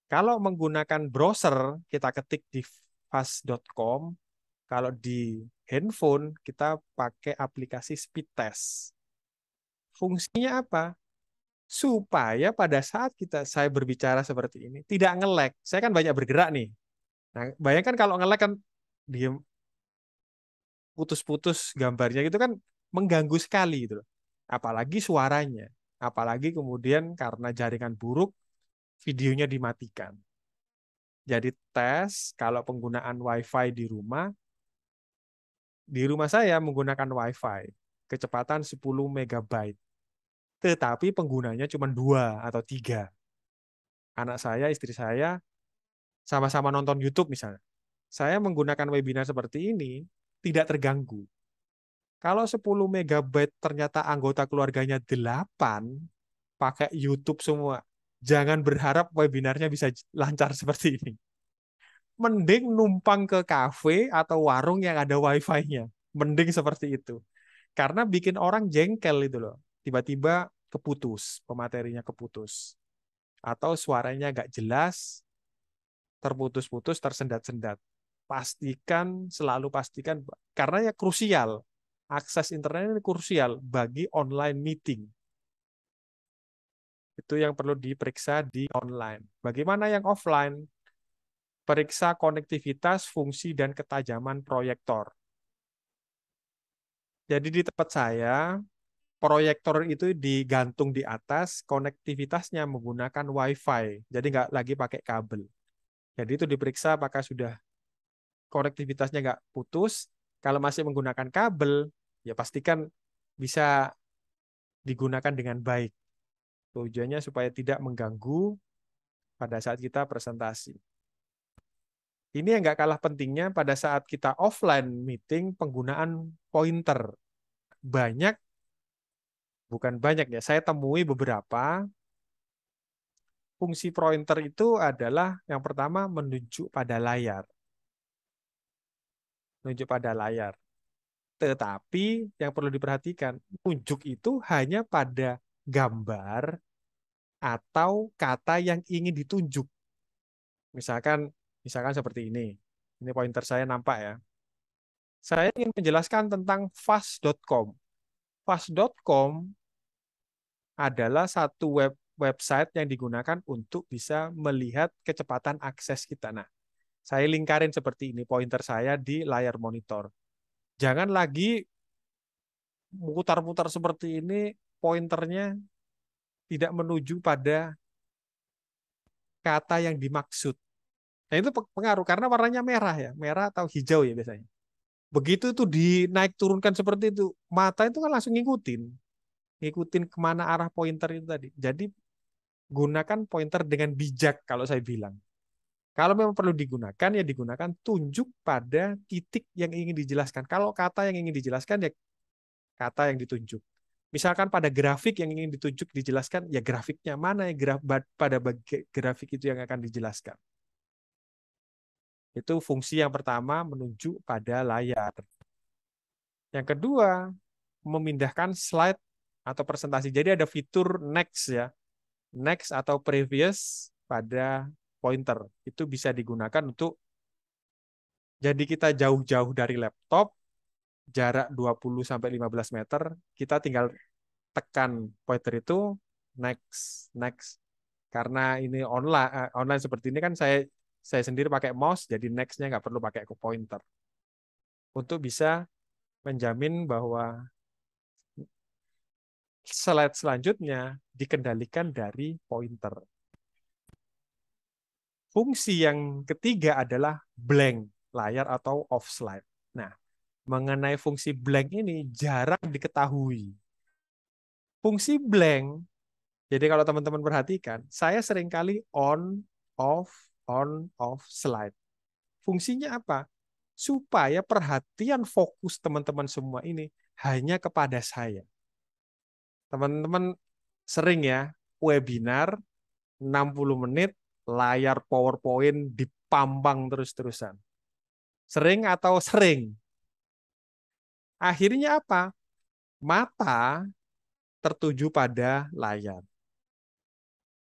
Kalau menggunakan browser, kita ketik di fast.com. Kalau di handphone, kita pakai aplikasi speed test. Fungsinya apa? Supaya pada saat saya berbicara seperti ini, tidak nge-lag. Saya kan banyak bergerak nih. Nah, bayangkan kalau nge-lag kan diem, putus-putus gambarnya gitu kan mengganggu sekali gitu loh. Apalagi suaranya. Apalagi kemudian karena jaringan buruk, videonya dimatikan. Jadi tes kalau penggunaan WiFi di rumah saya menggunakan WiFi kecepatan 10 MB. Tetapi penggunanya cuma 2 atau 3. Anak saya, istri saya sama-sama nonton YouTube misalnya. Saya menggunakan webinar seperti ini tidak terganggu. Kalau 10 MB ternyata anggota keluarganya 8 pakai YouTube semua. Jangan berharap webinarnya bisa lancar seperti ini. Mending numpang ke kafe atau warung yang ada wifi-nya. Mending seperti itu. Karena bikin orang jengkel itu loh. Tiba-tiba keputus, pematerinya keputus. Atau suaranya nggak jelas, terputus-putus, tersendat-sendat. Selalu pastikan, karena ya krusial. Akses internet ini krusial bagi online meeting. Itu yang perlu diperiksa di online. Bagaimana yang offline? Periksa konektivitas, fungsi, dan ketajaman proyektor. Jadi di tempat saya, proyektor itu digantung di atas, konektivitasnya menggunakan WiFi. Jadi nggak lagi pakai kabel. Jadi itu diperiksa apakah sudah konektivitasnya nggak putus. Kalau masih menggunakan kabel, ya pastikan bisa digunakan dengan baik. Tujuannya supaya tidak mengganggu pada saat kita presentasi. Ini yang nggak kalah pentingnya pada saat kita offline meeting, penggunaan pointer. Bukan banyak ya, saya temui beberapa. Fungsi pointer itu adalah yang pertama menunjuk pada layar. Menunjuk pada layar. Tetapi yang perlu diperhatikan, tunjuk itu hanya pada gambar atau kata yang ingin ditunjuk. Misalkan seperti ini. Ini pointer saya nampak ya. Saya ingin menjelaskan tentang fast.com. Fast.com adalah satu website yang digunakan untuk bisa melihat kecepatan akses kita. Nah, saya lingkarin seperti ini pointer saya di layar monitor. Jangan lagi putar-putar seperti ini, pointernya tidak menuju pada kata yang dimaksud. Nah, itu pengaruh karena warnanya merah ya, merah atau hijau ya biasanya. Begitu itu dinaik turunkan seperti itu, mata itu kan langsung ngikutin kemana arah pointer itu tadi. Jadi gunakan pointer dengan bijak kalau saya bilang. Kalau memang perlu digunakan, ya digunakan tunjuk pada titik yang ingin dijelaskan. Kalau kata yang ingin dijelaskan, ya kata yang ditunjuk. Misalkan pada grafik yang ingin ditunjuk, dijelaskan, ya grafiknya mana ya pada grafik itu yang akan dijelaskan. Itu fungsi yang pertama, menunjuk pada layar. Yang kedua, memindahkan slide atau presentasi. Jadi ada fitur next ya. Next atau previous pada pointer. Itu bisa digunakan untuk jadi kita jauh-jauh dari laptop, jarak 20-15 meter, kita tinggal tekan pointer itu next. Karena ini online seperti ini kan saya sendiri pakai mouse, jadi next-nya nggak perlu pakai pointer. Untuk bisa menjamin bahwa slide selanjutnya dikendalikan dari pointer. Fungsi yang ketiga adalah blank layar atau off slide. Nah, mengenai fungsi blank ini jarang diketahui. Fungsi blank, jadi kalau teman-teman perhatikan, saya seringkali on, off slide. Fungsinya apa? Supaya perhatian fokus teman-teman semua ini hanya kepada saya. Teman-teman sering ya, webinar 60 menit, layar PowerPoint dipampang terus-terusan. Sering atau sering? Akhirnya apa? Mata tertuju pada layar.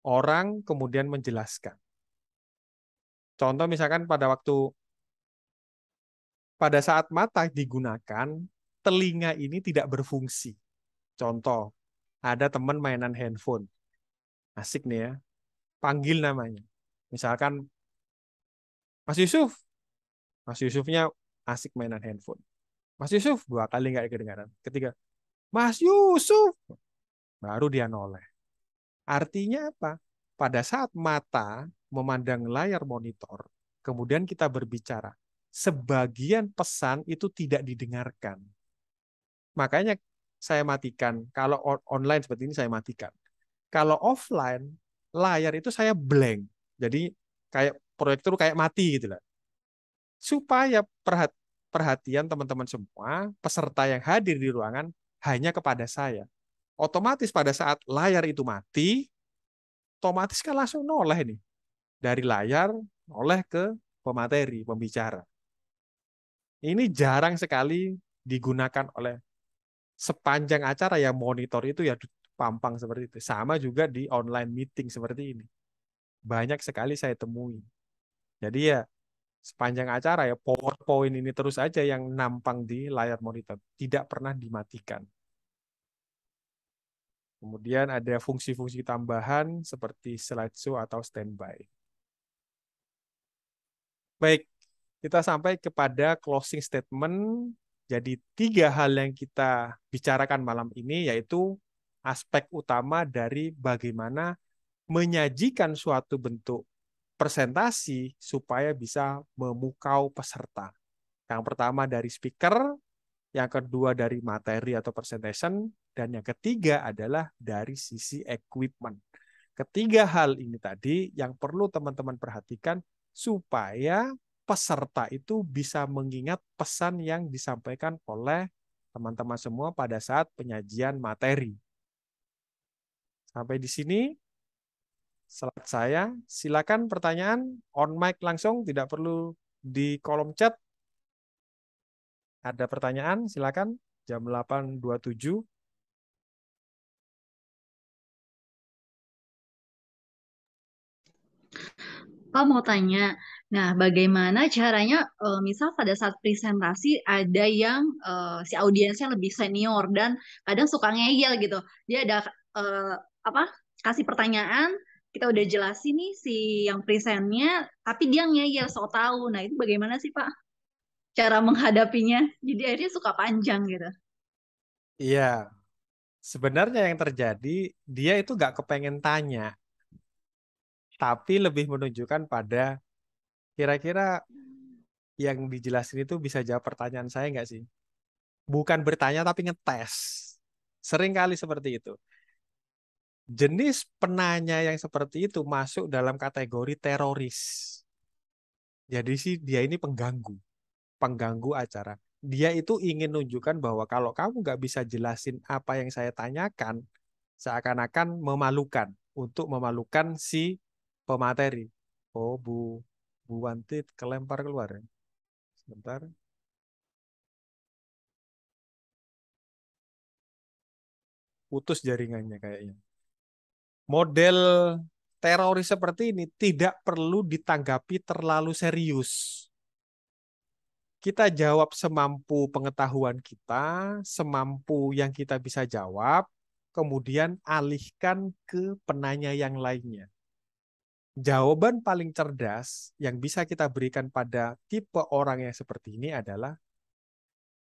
Orang kemudian menjelaskan. Contoh misalkan pada saat mata digunakan, telinga ini tidak berfungsi. Contoh, ada teman mainan handphone. Asik nih ya. Panggil namanya. Misalkan, Mas Yusuf. Mas Yusufnya asik mainan handphone. Mas Yusuf, 2 kali nggak kedengaran. Ketiga, Mas Yusuf. Baru dia noleh. Artinya apa? Pada saat mata memandang layar monitor, kemudian kita berbicara, sebagian pesan itu tidak didengarkan. Makanya saya matikan. Kalau online seperti ini saya matikan. Kalau offline, layar itu saya blank. Jadi kayak proyektor kayak mati gitu lah. Supaya perhatian teman-teman semua, peserta yang hadir di ruangan hanya kepada saya. Otomatis pada saat layar itu mati, otomatis kan langsung noleh nih. Dari layar, noleh ke pemateri, pembicara. Ini jarang sekali digunakan oleh sepanjang acara ya monitor itu ya pampang seperti itu. Sama juga di online meeting seperti ini. Banyak sekali saya temui. Jadi ya sepanjang acara ya PowerPoint ini terus aja yang nampang di layar monitor. Tidak pernah dimatikan. Kemudian ada fungsi-fungsi tambahan seperti slideshow atau standby. Baik, kita sampai kepada closing statement. Jadi 3 hal yang kita bicarakan malam ini yaitu aspek utama dari bagaimana menyajikan suatu bentuk presentasi supaya bisa memukau peserta. Yang pertama dari speaker, yang kedua dari materi atau presentation, dan yang ketiga adalah dari sisi equipment. Ketiga hal ini tadi yang perlu teman-teman perhatikan supaya peserta itu bisa mengingat pesan yang disampaikan oleh teman-teman semua pada saat penyajian materi. Sampai di sini slide saya. Silakan pertanyaan on mic langsung, tidak perlu di kolom chat. Ada pertanyaan, silakan. Jam 8.27. Pak mau tanya, nah bagaimana caranya, misal pada saat presentasi ada yang si audiensnya lebih senior dan kadang suka ngeyel gitu. Dia ada eh, apa? Kasih pertanyaan, kita udah jelasin nih si yang presentnya, tapi dia ngeyel so tahu. Nah itu bagaimana sih Pak cara menghadapinya? Jadi akhirnya suka panjang gitu. Iya, sebenarnya yang terjadi, dia itu nggak kepengen tanya, tapi lebih menunjukkan pada kira-kira yang dijelasin itu bisa jawab pertanyaan saya nggak sih? Bukan bertanya tapi ngetes. Sering kali seperti itu. Jenis penanya yang seperti itu masuk dalam kategori teroris. Jadi sih dia ini pengganggu, pengganggu acara. Dia itu ingin menunjukkan bahwa kalau kamu nggak bisa jelasin apa yang saya tanyakan, seakan-akan memalukan untuk memalukan si pemateri. Oh, Bu Wanti kelempar keluar ya. Sebentar. Putus jaringannya kayaknya. Model teroris seperti ini tidak perlu ditanggapi terlalu serius. Kita jawab semampu pengetahuan kita, semampu yang kita bisa jawab, kemudian alihkan ke penanya yang lainnya. Jawaban paling cerdas yang bisa kita berikan pada tipe orang yang seperti ini adalah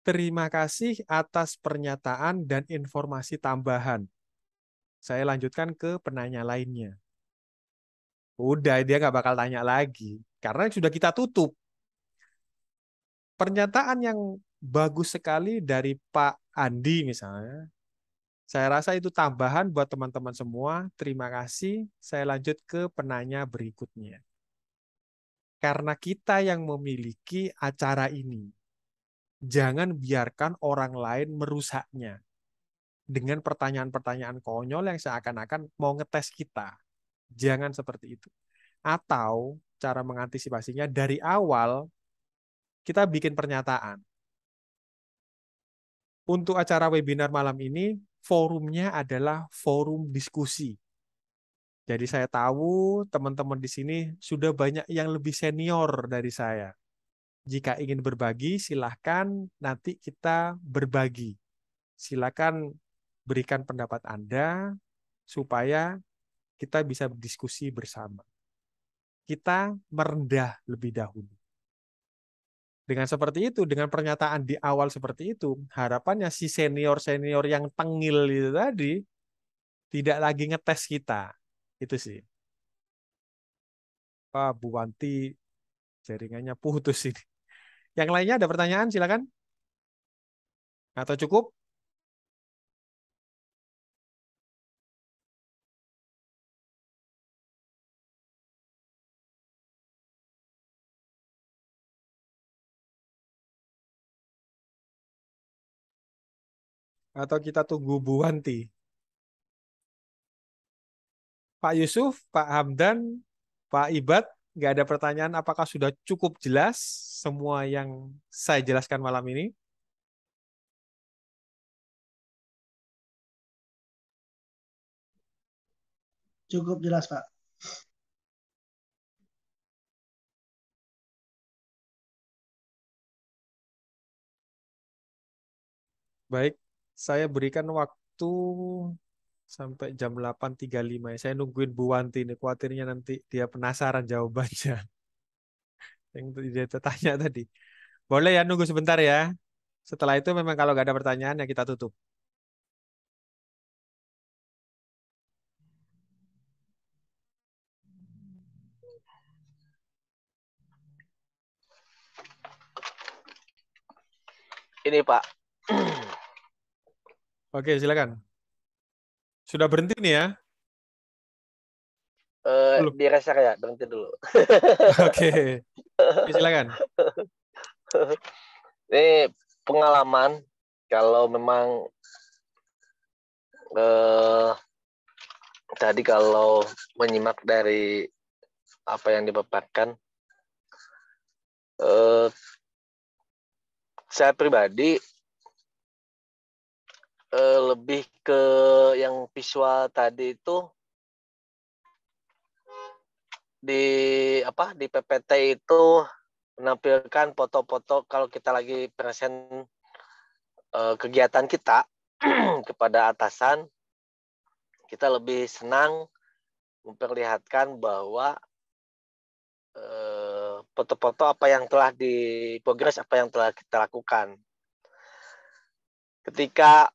terima kasih atas pernyataan dan informasi tambahan. Saya lanjutkan ke penanya lainnya. Udah, dia nggak bakal tanya lagi. Karena sudah kita tutup. Pernyataan yang bagus sekali dari Pak Andi misalnya. Saya rasa itu tambahan buat teman-teman semua. Terima kasih. Saya lanjut ke penanya berikutnya. Karena kita yang memiliki acara ini, jangan biarkan orang lain merusaknya dengan pertanyaan-pertanyaan konyol yang seakan-akan mau ngetes kita. Jangan seperti itu. Atau cara mengantisipasinya dari awal kita bikin pernyataan. Untuk acara webinar malam ini, forumnya adalah forum diskusi. Jadi saya tahu teman-teman di sini sudah banyak yang lebih senior dari saya. Jika ingin berbagi, silahkan nanti kita berbagi. Silakan berikan pendapat Anda supaya kita bisa berdiskusi bersama. Kita merendah lebih dahulu. Dengan seperti itu, dengan pernyataan di awal seperti itu, harapannya si senior-senior yang tengil itu tadi tidak lagi ngetes kita. Itu sih. Pak Bu Wanti jaringannya putus ini. Yang lainnya ada pertanyaan, silakan. Atau cukup? Atau kita tunggu Bu Wanti? Pak Yusuf, Pak Hamdan, Pak Ibad, nggak ada pertanyaan. Apakah sudah cukup jelas semua yang saya jelaskan malam ini? Cukup jelas, Pak. Baik, saya berikan waktu sampai jam 8.35. Saya nungguin Bu Wanti nih, khawatirnya nanti dia penasaran jawabannya yang dia tanya tadi. Boleh ya nunggu sebentar ya. Setelah itu memang kalau nggak ada pertanyaan ya kita tutup. Ini Pak. Oke, silakan. Sudah berhenti nih ya. Belum. Di rest area, berhenti dulu. Oke. Silakan. Ini pengalaman kalau memang tadi kalau menyimak dari apa yang dipaparkan, saya pribadi lebih ke yang visual tadi itu di PPT itu menampilkan foto-foto kalau kita lagi present kegiatan kita kepada atasan, kita lebih senang memperlihatkan bahwa foto-foto apa yang telah progres, apa yang telah kita lakukan. Ketika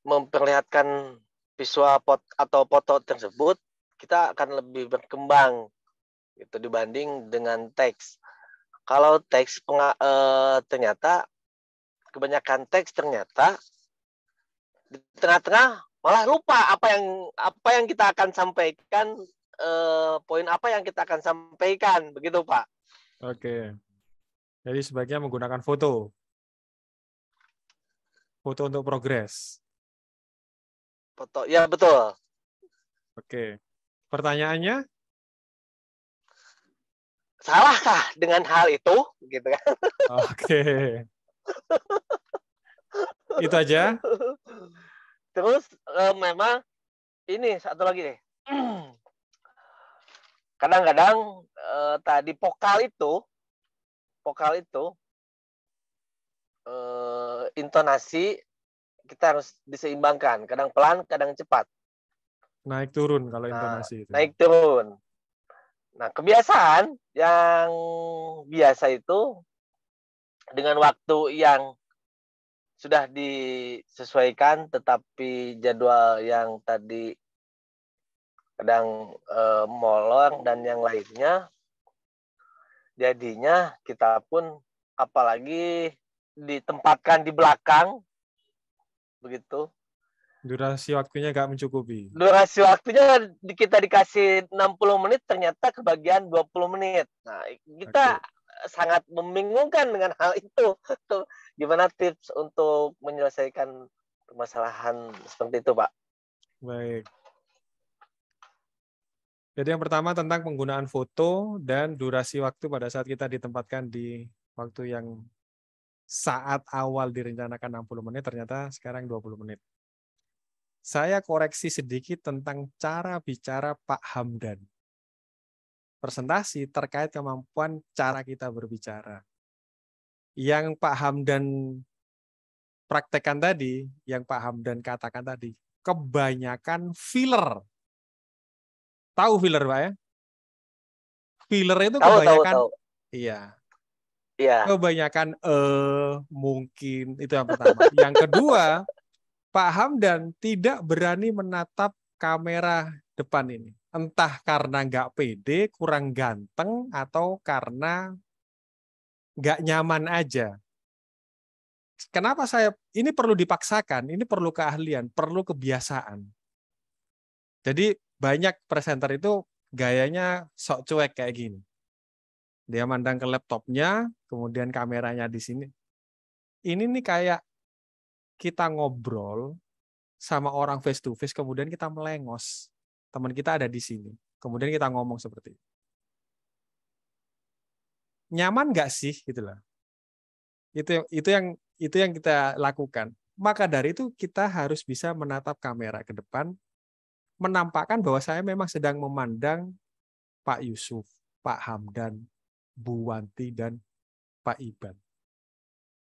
memperlihatkan visual atau foto tersebut, kita akan lebih berkembang gitu dibanding dengan teks. Kalau teks ternyata kebanyakan teks ternyata di tengah-tengah malah lupa apa yang kita akan sampaikan, poin apa yang kita akan sampaikan, begitu Pak. Oke. Jadi sebaiknya menggunakan foto. Foto untuk progres. Foto, ya betul. Oke. Pertanyaannya? Salahkah dengan hal itu? Gitu kan? Oke. Itu aja. Terus memang ini satu lagi deh. Kadang-kadang tadi vokal itu intonasi kita harus diseimbangkan. Kadang pelan, kadang cepat. Naik turun kalau intonasi itu. Naik turun. Nah, kebiasaan yang biasa itu dengan waktu yang sudah disesuaikan, tetapi jadwal yang tadi kadang molor dan yang lainnya, jadinya kita pun apalagi ditempatkan di belakang, begitu. Durasi waktunya nggak mencukupi. Durasi waktunya kita dikasih 60 menit, ternyata kebagian 20 menit. Nah, kita sangat membingungkan dengan hal itu. Gimana tips untuk menyelesaikan permasalahan seperti itu, Pak? Baik. Jadi yang pertama tentang penggunaan foto dan durasi waktu pada saat kita ditempatkan di waktu yang saat awal direncanakan 60 menit, ternyata sekarang 20 menit. Saya koreksi sedikit tentang cara bicara Pak Hamdan. Presentasi terkait kemampuan cara kita berbicara. Yang Pak Hamdan praktekkan tadi, yang Pak Hamdan katakan tadi, kebanyakan filler. Tahu filler, Pak ya? Filler itu kebanyakan, tahu. Iya. Iya. Kebanyakan mungkin, itu yang pertama. Yang kedua, Pak Hamdan tidak berani menatap kamera depan ini. Entah karena nggak pede, kurang ganteng, atau karena nggak nyaman aja. Kenapa ini perlu dipaksakan, ini perlu keahlian, perlu kebiasaan. Jadi banyak presenter itu gayanya sok cuek kayak gini. Dia mandang ke laptopnya, kemudian kameranya di sini. Ini nih kayak kita ngobrol sama orang face to face, kemudian kita melengos. Teman kita ada di sini. Kemudian kita ngomong seperti itu. Nyaman nggak sih? Gitulah. Itu yang kita lakukan. Maka dari itu kita harus bisa menatap kamera ke depan, menampakkan bahwa saya memang sedang memandang Pak Yusuf, Pak Hamdan, Bu Wanti, dan Pak Iban.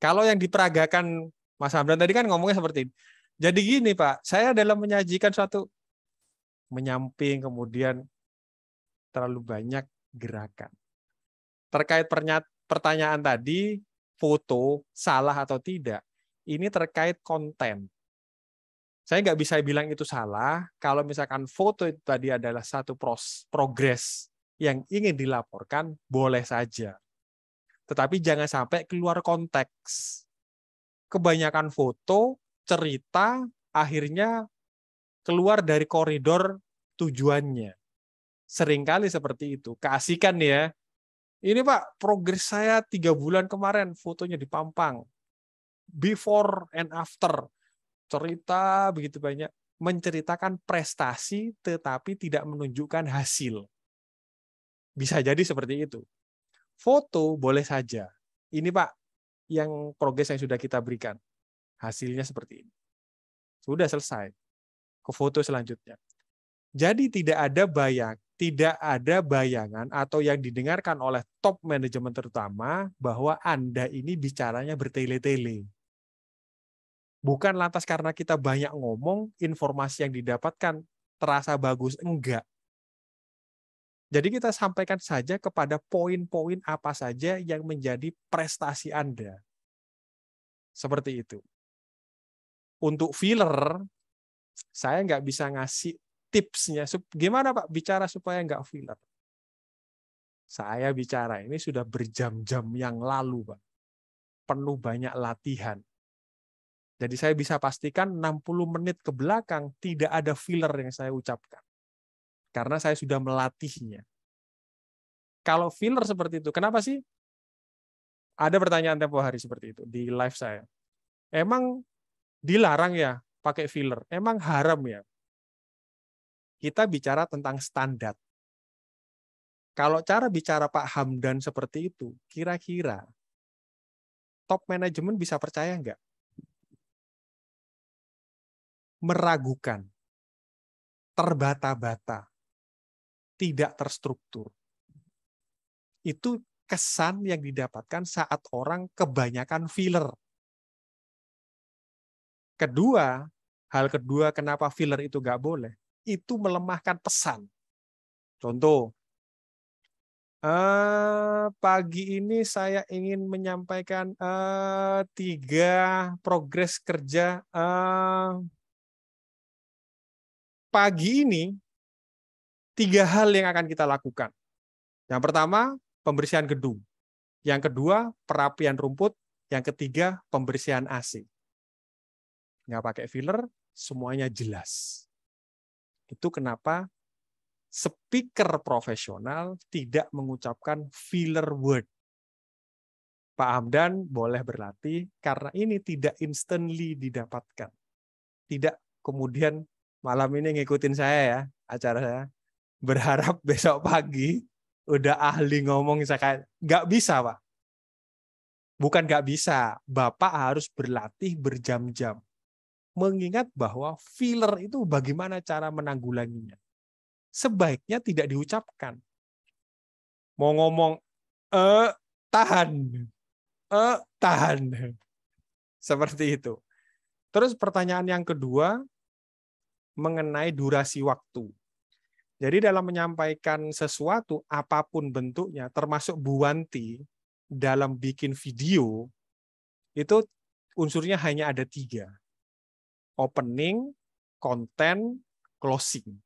Kalau yang diperagakan Mas Hamdan tadi kan ngomongnya seperti ini. Jadi gini Pak, saya dalam menyajikan suatu menyamping, kemudian terlalu banyak gerakan. Terkait pertanyaan tadi, foto salah atau tidak, ini terkait konten. Saya nggak bisa bilang itu salah, kalau misalkan foto itu tadi adalah satu progres yang ingin dilaporkan, boleh saja. Tetapi jangan sampai keluar konteks. Kebanyakan foto, cerita, akhirnya keluar dari koridor tujuannya. Seringkali seperti itu. Keasikan ya. Ini Pak, progres saya 3 bulan kemarin, fotonya dipampang. Before and after. Cerita begitu banyak. Menceritakan prestasi tetapi tidak menunjukkan hasil. Bisa jadi seperti itu. Foto boleh saja. Ini Pak, yang progres yang sudah kita berikan. Hasilnya seperti ini. Sudah selesai. Ke foto selanjutnya. Jadi tidak ada bayangan atau yang didengarkan oleh top manajemen terutama bahwa Anda ini bicaranya bertele-tele. Bukan lantas karena kita banyak ngomong, informasi yang didapatkan terasa bagus. Enggak. Jadi kita sampaikan saja kepada poin-poin apa saja yang menjadi prestasi Anda. Seperti itu. Untuk filler, saya nggak bisa ngasih tipsnya. Gimana Pak bicara supaya nggak filler? Saya bicara ini sudah berjam-jam yang lalu, Pak. Penuh banyak latihan. Jadi saya bisa pastikan 60 menit ke belakang tidak ada filler yang saya ucapkan. Karena saya sudah melatihnya. Kalau filler seperti itu, kenapa sih? Ada pertanyaan tempo hari seperti itu di live saya. Emang dilarang ya pakai filler? Emang haram ya? Kita bicara tentang standar. Kalau cara bicara Pak Hamdan seperti itu, kira-kira top manajemen bisa percaya nggak? Meragukan, terbata-bata, tidak terstruktur. Itu kesan yang didapatkan saat orang kebanyakan filler. Hal kedua kenapa filler itu nggak boleh, itu melemahkan pesan. Contoh, pagi ini saya ingin menyampaikan 3 progres kerja. Pagi ini 3 hal yang akan kita lakukan. Yang pertama, pembersihan gedung. Yang kedua, perapian rumput. Yang ketiga, pembersihan AC. Nggak pakai filler, semuanya jelas. Itu kenapa speaker profesional tidak mengucapkan filler word. Pak Hamdan boleh berlatih karena ini tidak instantly didapatkan. Tidak kemudian malam ini ngikutin saya ya, acara saya. Berharap besok pagi udah ahli ngomong saya kayak nggak bisa, Pak. Bukan nggak bisa, Bapak harus berlatih berjam-jam. Mengingat bahwa filler itu bagaimana cara menanggulanginya. Sebaiknya tidak diucapkan. Mau ngomong, tahan. Tahan. Seperti itu. Terus pertanyaan yang kedua, mengenai durasi waktu. Jadi dalam menyampaikan sesuatu, apapun bentuknya, termasuk Bu Wanti, dalam bikin video, itu unsurnya hanya ada 3. Opening, konten, closing.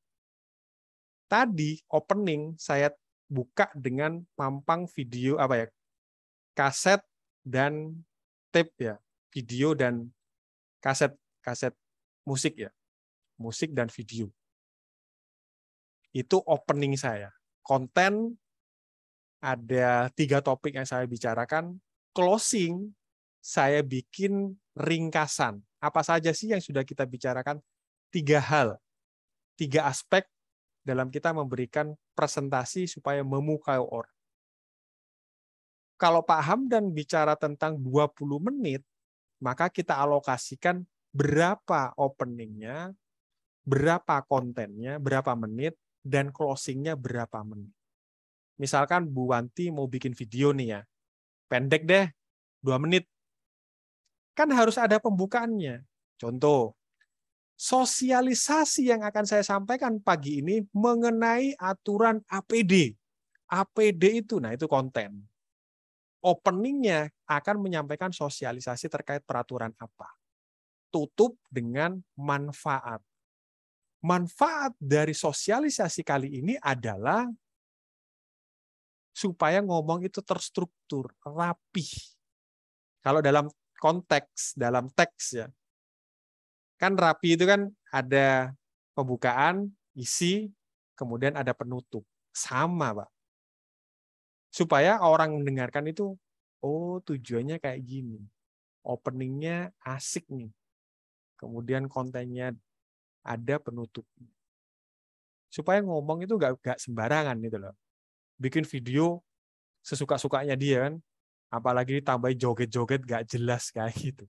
Tadi opening saya buka dengan pampang video kaset dan tape ya, video dan kaset musik ya, musik dan video. Itu opening saya. Konten ada 3 topik yang saya bicarakan. Closing saya bikin ringkasan. Apa saja sih yang sudah kita bicarakan? 3 hal, 3 aspek dalam kita memberikan presentasi supaya memukau orang. Kalau Pak Hamdan bicara tentang 20 menit, maka kita alokasikan berapa openingnya, berapa kontennya, berapa menit, dan closingnya berapa menit. Misalkan Bu Wanti mau bikin video nih ya, pendek deh, 2 menit. Kan harus ada pembukaannya. Contoh, sosialisasi yang akan saya sampaikan pagi ini mengenai aturan APD. APD itu, nah itu konten. Openingnya akan menyampaikan sosialisasi terkait peraturan apa. Tutup dengan manfaat. Manfaat dari sosialisasi kali ini adalah supaya ngomong itu terstruktur, rapih. Kalau dalam konteks, dalam teks ya, kan rapi itu kan ada pembukaan, isi, kemudian ada penutup. sama, Pak. Supaya orang mendengarkan itu, oh tujuannya kayak gini. Openingnya asik nih. Kemudian kontennya ada penutupnya. Supaya ngomong itu nggak sembarangan gitu loh. Bikin video sesuka-sukanya dia kan. Apalagi ditambahin joget-joget nggak jelas kayak gitu.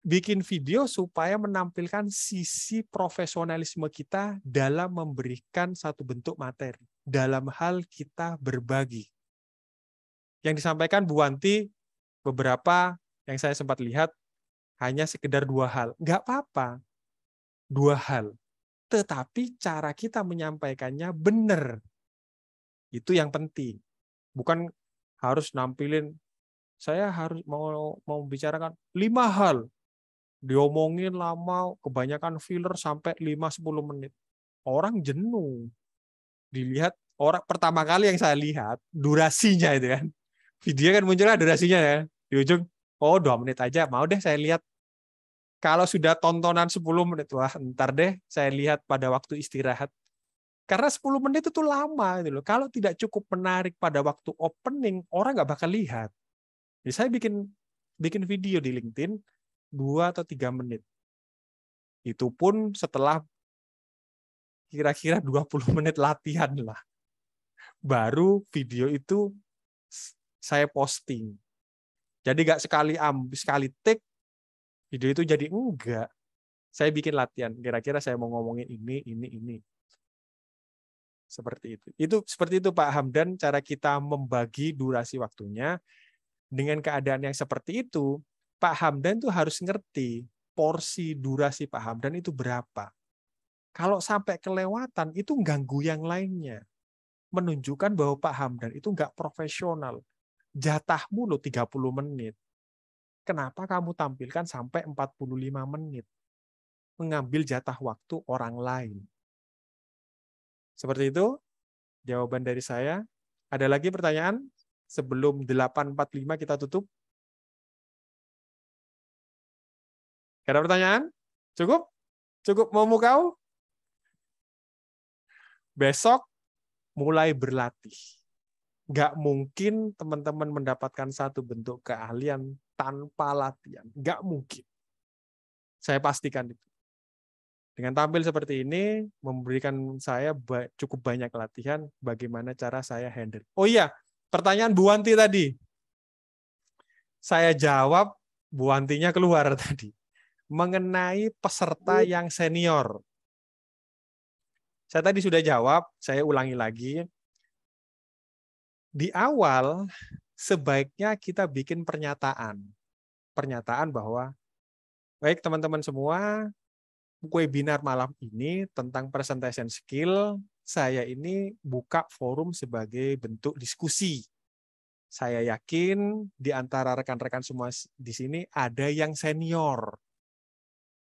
Bikin video supaya menampilkan sisi profesionalisme kita dalam memberikan satu bentuk materi. Dalam hal kita berbagi. Yang disampaikan Bu Wanti beberapa yang saya sempat lihat hanya sekedar 2 hal. Nggak apa-apa. 2 hal. Tetapi cara kita menyampaikannya benar. Itu yang penting. Bukan harus nampilin, saya harus mau membicarakan 5 hal. Diomongin lama, kebanyakan filler sampai 5-10 menit. Orang jenuh. Dilihat, orang pertama kali yang saya lihat, durasinya itu kan. Video kan munculnya durasinya ya. Di ujung, oh 2 menit aja, mau deh saya lihat. Kalau sudah tontonan 10 menit, wah ntar deh saya lihat pada waktu istirahat. Karena 10 menit itu lama gitu loh. Kalau tidak cukup menarik pada waktu opening, orang nggak bakal lihat. Jadi saya bikin video di LinkedIn 2 atau 3 menit. Itu pun setelah kira-kira 20 menit latihan lah. Baru video itu saya posting. Jadi nggak sekali take, video itu jadi enggak. Saya bikin latihan. Kira-kira saya mau ngomongin ini. Seperti itu. Seperti itu Pak Hamdan, cara kita membagi durasi waktunya. Dengan keadaan yang seperti itu, Pak Hamdan tuh harus ngerti porsi durasi Pak Hamdan itu berapa. Kalau sampai kelewatan, itu ganggu yang lainnya. Menunjukkan bahwa Pak Hamdan itu nggak profesional. Jatahmu lo 30 menit. Kenapa kamu tampilkan sampai 45 menit? Mengambil jatah waktu orang lain. Seperti itu jawaban dari saya. Ada lagi pertanyaan sebelum 8.45 kita tutup? Ada pertanyaan? Cukup? Cukup mau kau? Besok mulai berlatih. Nggak mungkin teman-teman mendapatkan satu bentuk keahlian tanpa latihan. Nggak mungkin. Saya pastikan itu. Dengan tampil seperti ini, memberikan saya cukup banyak latihan bagaimana cara saya handle. Oh iya, pertanyaan Bu Wanti tadi. Saya jawab, Bu Wantinya keluar tadi. Mengenai peserta yang senior. Saya tadi sudah jawab, saya ulangi lagi. Di awal, sebaiknya kita bikin pernyataan. Pernyataan bahwa, baik teman-teman semua, webinar malam ini tentang presentation skill, saya ini buka forum sebagai bentuk diskusi. Saya yakin di antara rekan-rekan semua di sini ada yang senior.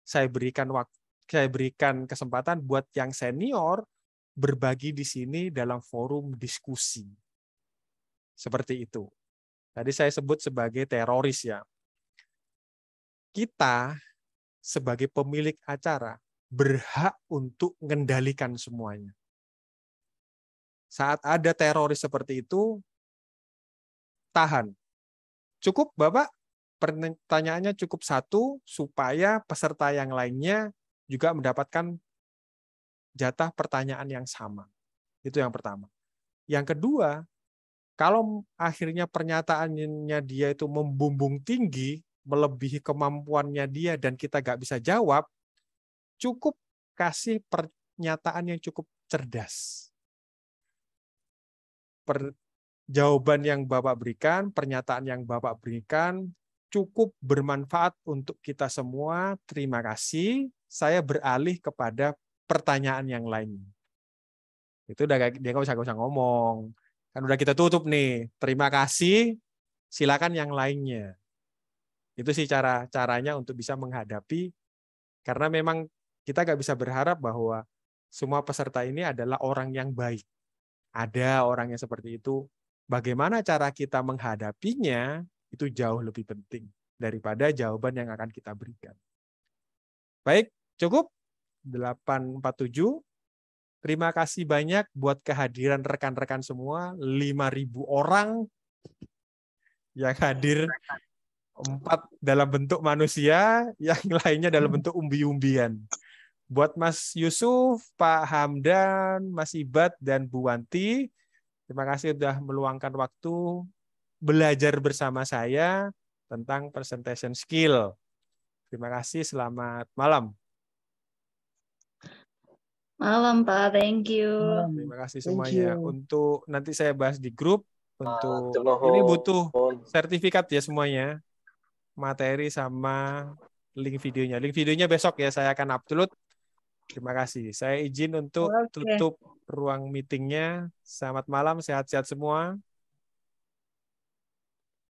Saya berikan kesempatan buat yang senior berbagi di sini dalam forum diskusi. Seperti itu. Tadi saya sebut sebagai teroris ya. Kita sebagai pemilik acara berhak untuk mengendalikan semuanya. Saat ada teroris seperti itu, tahan. Cukup Bapak? Pertanyaannya cukup 1 supaya peserta yang lainnya juga mendapatkan jatah pertanyaan yang sama. Itu yang pertama. Yang kedua, kalau akhirnya pernyataannya dia itu membumbung tinggi, melebihi kemampuannya dia dan kita nggak bisa jawab, cukup kasih pernyataan yang cukup cerdas. Jawaban yang Bapak berikan, pernyataan yang Bapak berikan, cukup bermanfaat untuk kita semua. Terima kasih. Saya beralih kepada pertanyaan yang lain. Itu udah dia nggak usah ngomong. Kan udah kita tutup nih. Terima kasih. Silakan yang lainnya. Itu sih caranya untuk bisa menghadapi. Karena memang kita nggak bisa berharap bahwa semua peserta ini adalah orang yang baik. Ada orang yang seperti itu. Bagaimana cara kita menghadapinya? Itu jauh lebih penting daripada jawaban yang akan kita berikan. Baik, cukup 8.47. Terima kasih banyak buat kehadiran rekan-rekan semua, 5.000 orang yang hadir, 4 dalam bentuk manusia, yang lainnya dalam bentuk umbi-umbian. Buat Mas Yusuf, Pak Hamdan, Mas Ibad, dan Bu Wanti, terima kasih sudah meluangkan waktu belajar bersama saya tentang presentation skill. Terima kasih, selamat malam. Malam Pak, thank you. Terima kasih Thank semuanya. you. Untuk nanti saya bahas di grup. Untuk Matur ini nuwun. butuh sertifikat ya semuanya, materi sama link videonya. Link videonya besok ya saya akan upload. Terima kasih. Saya izin untuk Oke. tutup ruang meetingnya. Selamat malam, sehat-sehat semua.